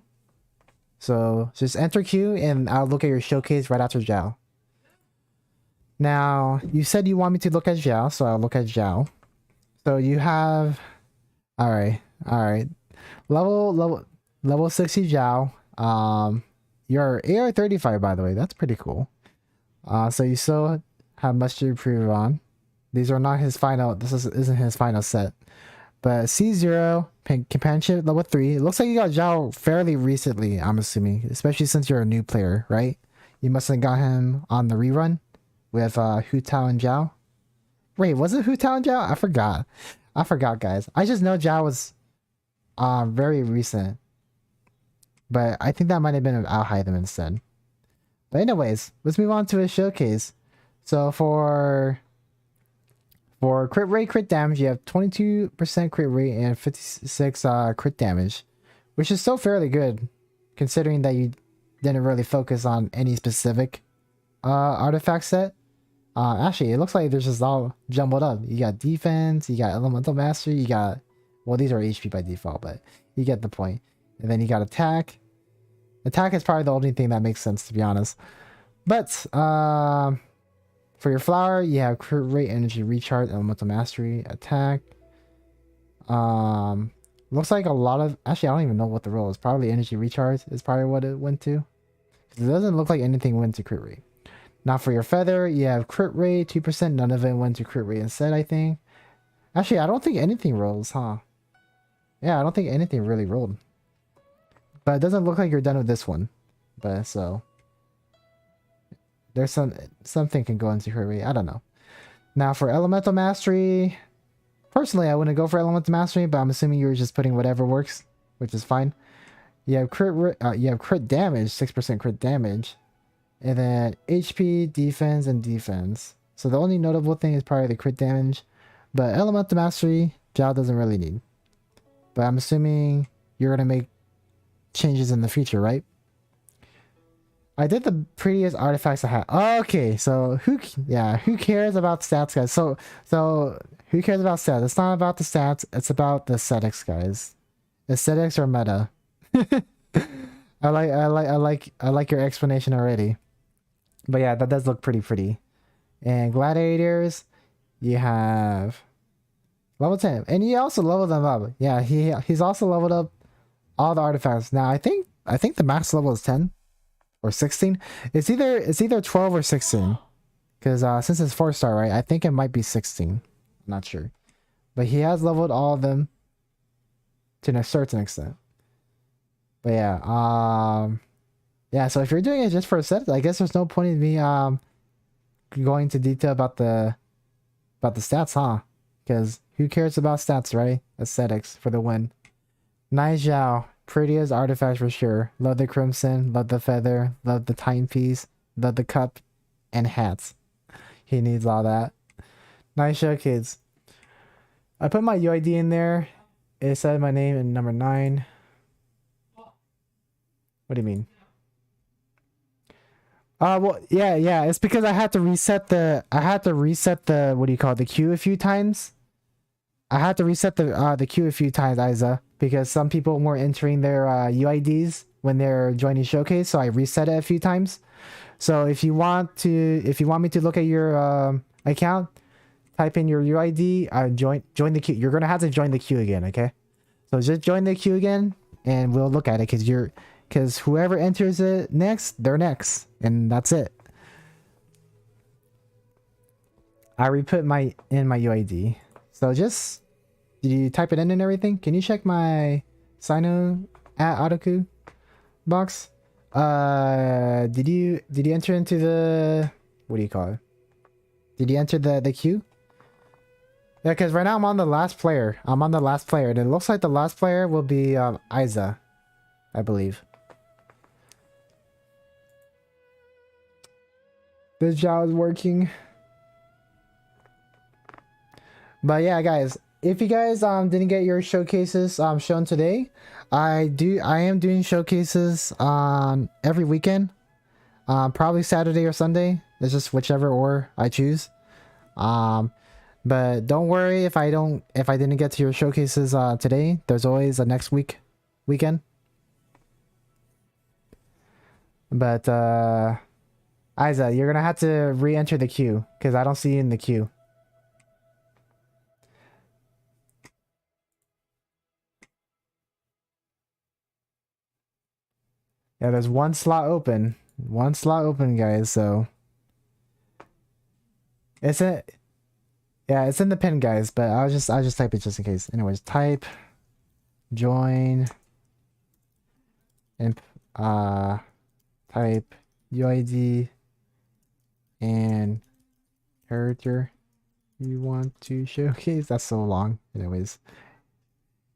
Speaker 1: So just enter queue and I'll look at your showcase right after Zhao. Now, you said you want me to look at Zhao, so I'll look at Zhao. So you have... Alright. Level 60 Zhao. Your AR35, by the way. That's pretty cool. So you still have much to improve on. These are not his final. Isn't his final set. But C0 companionship level 3. It looks like you got Zhao fairly recently. I'm assuming, especially since you're a new player, right? You must have got him on the rerun with Hu Tao and Zhao. Wait, was it Hu Tao and Zhao? I forgot. I forgot, guys. I just know Zhao was very recent. But I think that might have been Alhaitham instead. But anyways, let's move on to a showcase. So for crit rate, crit damage, you have 22% crit rate and 56 crit damage, which is still fairly good, considering that you didn't really focus on any specific artifact set. Actually, it looks like there's just all jumbled up. You got defense, you got elemental mastery, you got, well, these are HP by default, but you get the point. And then you got attack. Attack is probably the only thing that makes sense, to be honest. But for your flower, you have crit rate, energy recharge, elemental mastery, attack. Looks like a lot of, actually I don't even know what the role is. Probably energy recharge is probably what it went to. It doesn't look like anything went to crit rate. Now for your feather, you have crit rate 2%. None of it went to crit rate instead, I think. Actually, I don't think anything rolls, huh? Yeah, I don't think anything really rolled. But it doesn't look like you're done with this one. But so there's something can go into crit rate. I don't know. Now for elemental mastery, personally I wouldn't go for elemental mastery, but I'm assuming you're just putting whatever works, which is fine. You have crit damage, 6% crit damage, and then HP, defense, and defense. So the only notable thing is probably the crit damage, but elemental mastery, Zhao doesn't really need. But I'm assuming you're gonna make changes in the future, right? I did the prettiest artifacts I had. Okay, so who cares about stats, guys? So who cares about stats? It's not about the stats, it's about the aesthetics, guys. Aesthetics are meta. I like your explanation already. But yeah, that does look pretty. And gladiators, you have level 10, and he also leveled them up. Yeah, he's also leveled up all the artifacts. Now I think the max level is 10 or 16. It's either 12 or 16, because since it's 4-star, right? I think it might be 16. I'm not sure, but he has leveled all of them to a certain extent. But yeah, yeah. So if you're doing it just for a set, I guess there's no point in me going into detail about the stats, huh? Because who cares about stats, right? Aesthetics for the win. Nice Zhao, prettiest artifact for sure. Love the crimson, love the feather, love the timepiece, love the cup, and hats. He needs all that. Nice show, kids. I put my UID in there. It said my name in number 9. What do you mean? Well, yeah. It's because I had to reset the what do you call it, the queue a few times. I had to reset the queue a few times, Isa, because some people weren't entering their UIDs when they're joining Showcase, so I reset it a few times. So if you want me to look at your account, type in your UID, join the queue. You're gonna have to join the queue again, okay? So just join the queue again, and we'll look at it, because whoever enters it next, they're next, and that's it. I re-put in my UID. So just, did you type it in and everything? Can you check my Sino at Arukubox? Did you enter into the, what do you call it? Did you enter the queue? Yeah, because right now I'm on the last player. And it looks like the last player will be Isa, I believe. This job is working. But yeah, guys, if you guys didn't get your showcases shown today, I am doing showcases on every weekend, probably Saturday or Sunday. It's just whichever order I choose. But don't worry if I didn't get to your showcases today. There's always a next weekend. But Isa, you're gonna have to re-enter the queue because I don't see you in the queue. Yeah, there's one slot open, guys. So it's Yeah, it's in the pin, guys, but I'll just type it just in case. Anyways, type join and type UID and character you want to showcase. That's so long. Anyways,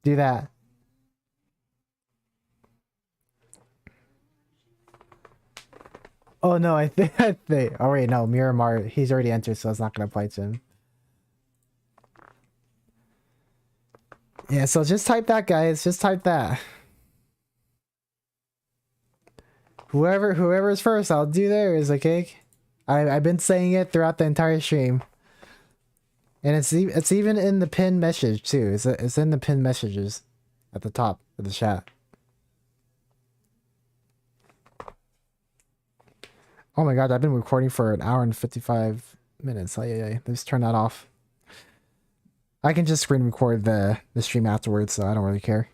Speaker 1: do that. Oh no, I think oh wait, no, Miramar, he's already entered, so it's not gonna apply to him. Yeah, so just type that, guys. Just type that. Whoever is first, I'll do theirs, okay? I've been saying it throughout the entire stream. And it's even in the pinned message too. It's in the pinned messages at the top of the chat. Oh my god, I've been recording for an hour and 55 minutes. Oh yeah, let's turn that off. I can just screen record the stream afterwards, so I don't really care.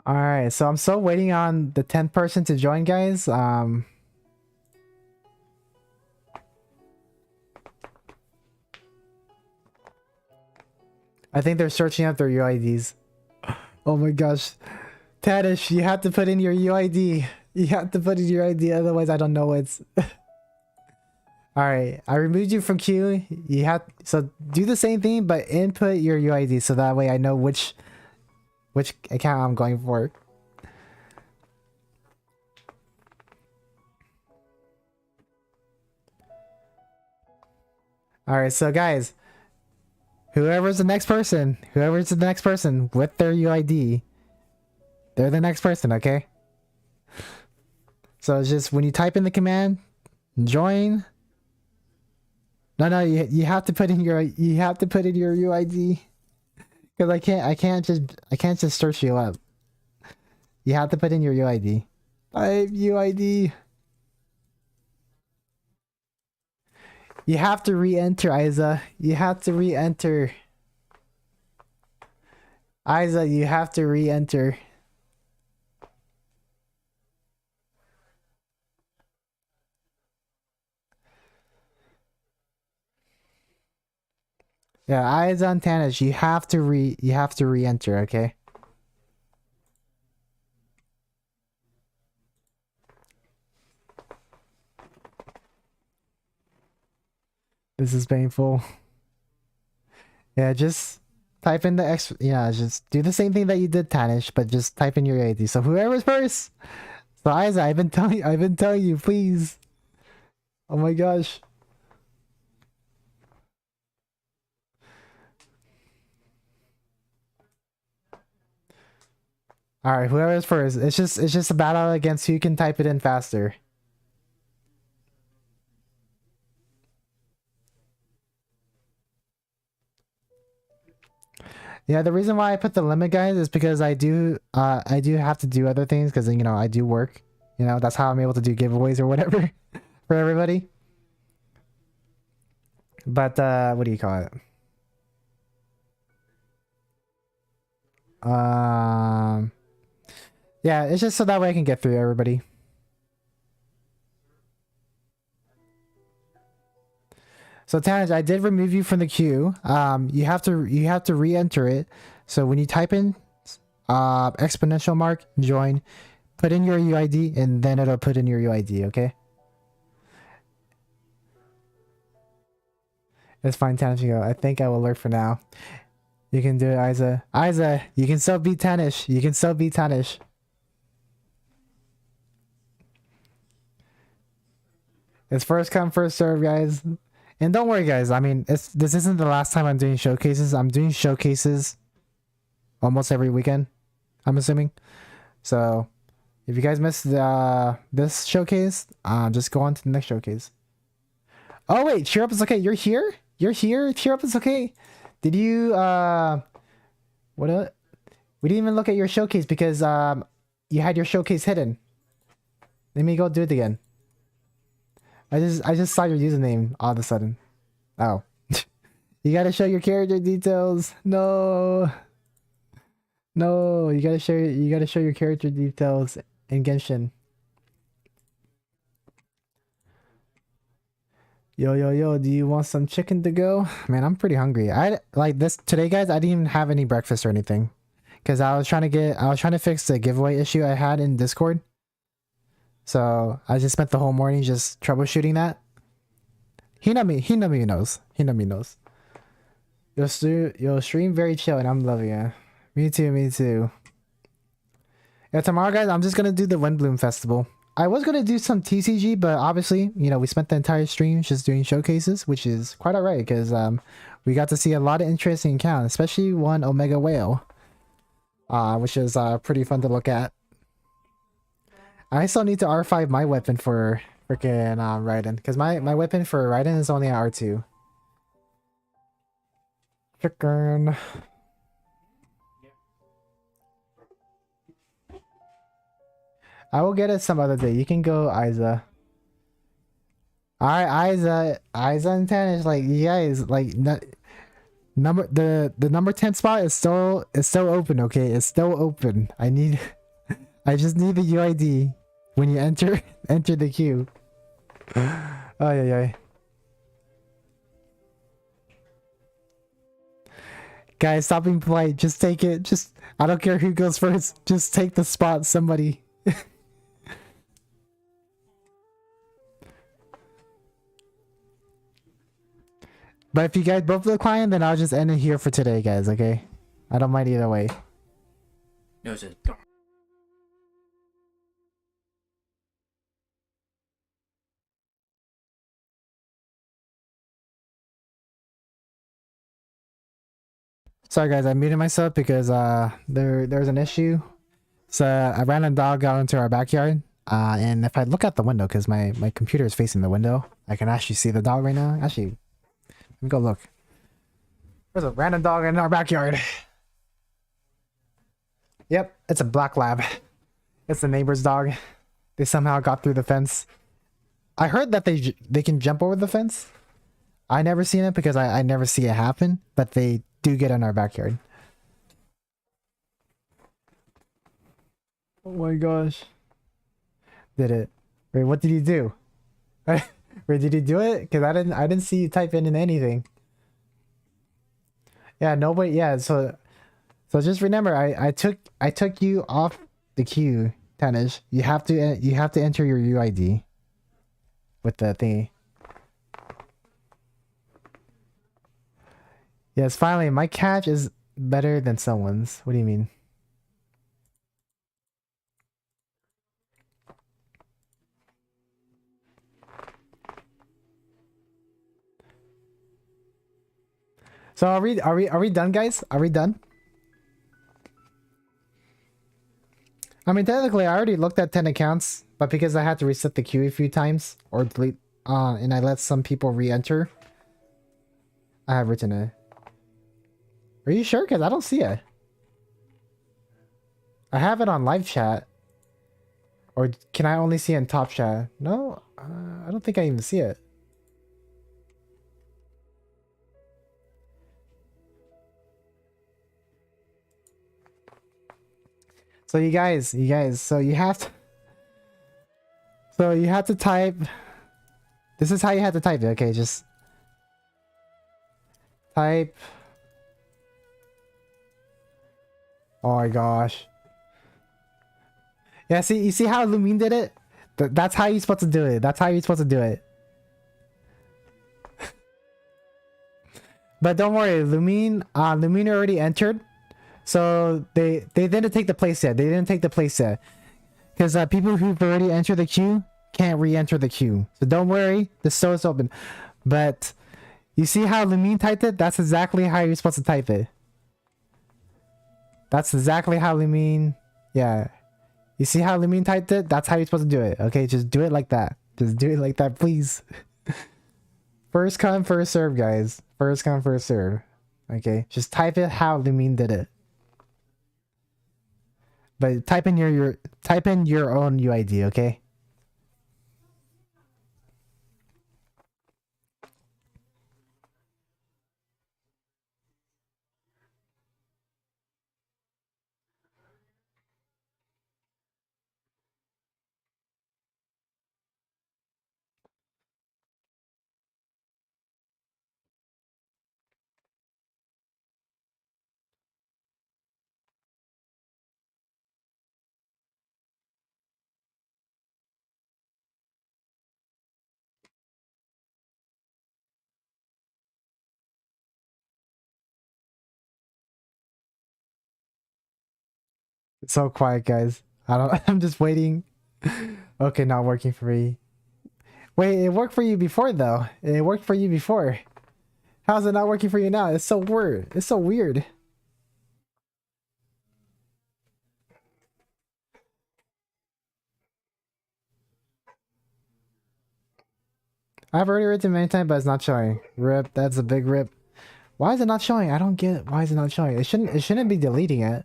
Speaker 1: Alright, so I'm still waiting on the 10th person to join, guys. I think they're searching up their UIDs. Oh my gosh. Tadish, you have to put in your UID. You have to put in your ID, otherwise I don't know what's... Alright, I removed you from queue. You have... So do the same thing, but input your UID, so that way I know which account I'm going for. Alright, so guys, whoever's the next person with their UID, they're the next person, okay? So it's just when you type in the command, join. No, you have to put in your UID. Because I can't just search you up. You have to put in your UID. Type UID. You have to re-enter, Isa. You have to re-enter. Isa, you have to re-enter. Yeah, Isa and Tanish, you have to re-enter, okay? This is painful. Yeah, just type in the X. Yeah, just do the same thing that you did, Tanish, but just type in your ID. So whoever's first. So Isa, I've been telling you, please. Oh my gosh. All right, whoever's first. It's just a battle against who can type it in faster. Yeah, the reason why I put the limit, guys, is because I do have to do other things because, you know, I do work. You know, that's how I'm able to do giveaways or whatever for everybody. But what do you call it? Yeah, it's just so that way I can get through everybody. So Tanij, I did remove you from the queue. You have to re-enter it. So when you type in exponential mark join, put in your UID and then it'll put in your UID, okay? It's fine, Tanish. You go. I think I will lurk for now. You can do it, Isa. Isa, you can still beat Tanish. You can still beat Tanish. It's first come, first serve, guys. And don't worry, guys. I mean, this isn't the last time I'm doing showcases. I'm doing showcases almost every weekend, I'm assuming. So if you guys missed this showcase, just go on to the next showcase. Oh wait, cheer up is okay. You're here. You're here. Cheer up is okay. Did you what? We didn't even look at your showcase because you had your showcase hidden. Let me go do it again. I just saw your username all of a sudden. Oh. You gotta show your character details. No. No, you gotta show your character details in Genshin. Yo, do you want some chicken to go? Man, I'm pretty hungry. I like this today, guys. I didn't even have any breakfast or anything. Cause I was trying to fix the giveaway issue I had in Discord. So I just spent the whole morning just troubleshooting that. Hinami knows. Hinami knows. Your stream very chill and I'm loving it. Me too. Yeah, tomorrow, guys, I'm just gonna do the Windbloom Festival. I was gonna do some TCG, but obviously, you know, we spent the entire stream just doing showcases, which is quite alright because we got to see a lot of interesting accounts, especially one Omega Whale, which is pretty fun to look at. I still need to R5 my weapon for freaking Raiden, because my weapon for Raiden is only at R2. Chicken. I will get it some other day. You can go, Isa. Alright, Isa and 10 is like, you guys, like, number the number 10 spot is still open, okay? It's still open. I just need the UID when you enter the queue. Oh yeah. Guys, stop being polite. Just take it. I don't care who goes first. Just take the spot, somebody. But if you guys both decline, then I'll just end it here for today, guys, okay? I don't mind either way.
Speaker 2: No, it's
Speaker 1: Sorry guys, I muted myself because there's an issue. So a random dog got into our backyard. And if I look out the window, because my computer is facing the window, I can actually see the dog right now. Actually, let me go look. There's a random dog in our backyard. Yep, it's a black lab. It's the neighbor's dog. They somehow got through the fence. I heard that they can jump over the fence. I never seen it because I never see it happen, but they do get in our backyard. Oh my gosh. Did it? Wait, what did you do? Wait, did you do it? Because I didn't see you type in anything. Yeah, nobody. Yeah, so just remember, I took you off the queue, Tanish. You have to enter your UID with the thingy. Yes, finally, my catch is better than someone's. What do you mean? So are we done, guys? Are we done? I mean, technically, I already looked at 10 accounts, but because I had to reset the queue a few times or delete, and I let some people re-enter, I have written it. Are you sure? Because I don't see it. I have it on live chat. Or can I only see it in top chat? No, I don't think I even see it. So you guys, so you have to type. This is how you have to type it. Okay, just type. Oh my gosh. Yeah, see, you see how Lumine did it? That's how you're supposed to do it. That's how you're supposed to do it. But don't worry, Lumine already entered. So they didn't take the place yet. They didn't take the place yet. Because people who've already entered the queue can't re-enter the queue. So don't worry, the store is open. But you see how Lumine typed it? That's exactly how you're supposed to type it. That's exactly how Lumine... Yeah. You see how Lumine typed it? That's how you're supposed to do it. Okay, just do it like that. Just do it like that, please. First come, first serve, guys. First come, first serve. Okay, just type it how Lumine did it. But type in your own UID, okay? It's so quiet, guys. I don't. I'm just waiting. Okay, not working for me. Wait, it worked for you before though. It worked for you before. How's it not working for you now? It's so weird. It's so weird. I've already written many times, but it's not showing. Rip. That's a big rip. Why is it not showing? I don't get it. Why is it not showing? It shouldn't be deleting it.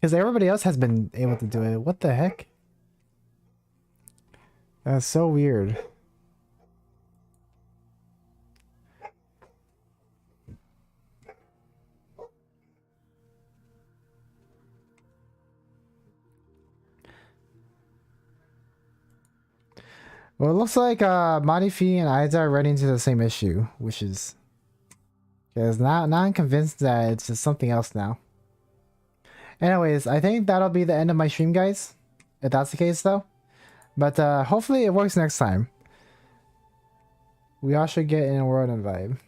Speaker 1: Because everybody else has been able to do it. What the heck? That's so weird. Well, it looks like Madifi and Aiza are running into the same issue, which is... Because now I'm convinced that it's just something else now. Anyways, I think that'll be the end of my stream, guys. If that's the case, though. But hopefully it works next time. We all should get in a world and vibe.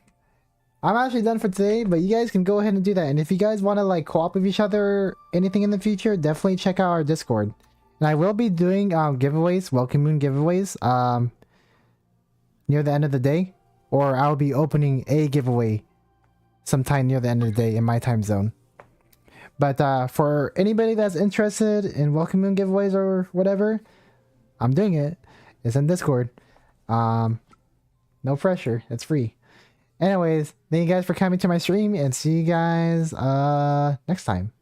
Speaker 1: I'm actually done for today, but you guys can go ahead and do that. And if you guys want to like co-op with each other, anything in the future, definitely check out our Discord. And I will be doing giveaways, Welcome Moon giveaways, near the end of the day. Or I'll be opening a giveaway sometime near the end of the day in my time zone. But for anybody that's interested in Welcome Moon giveaways or whatever, I'm doing it. It's in Discord. No pressure. It's free. Anyways, thank you guys for coming to my stream and see you guys next time.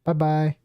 Speaker 1: Bye bye.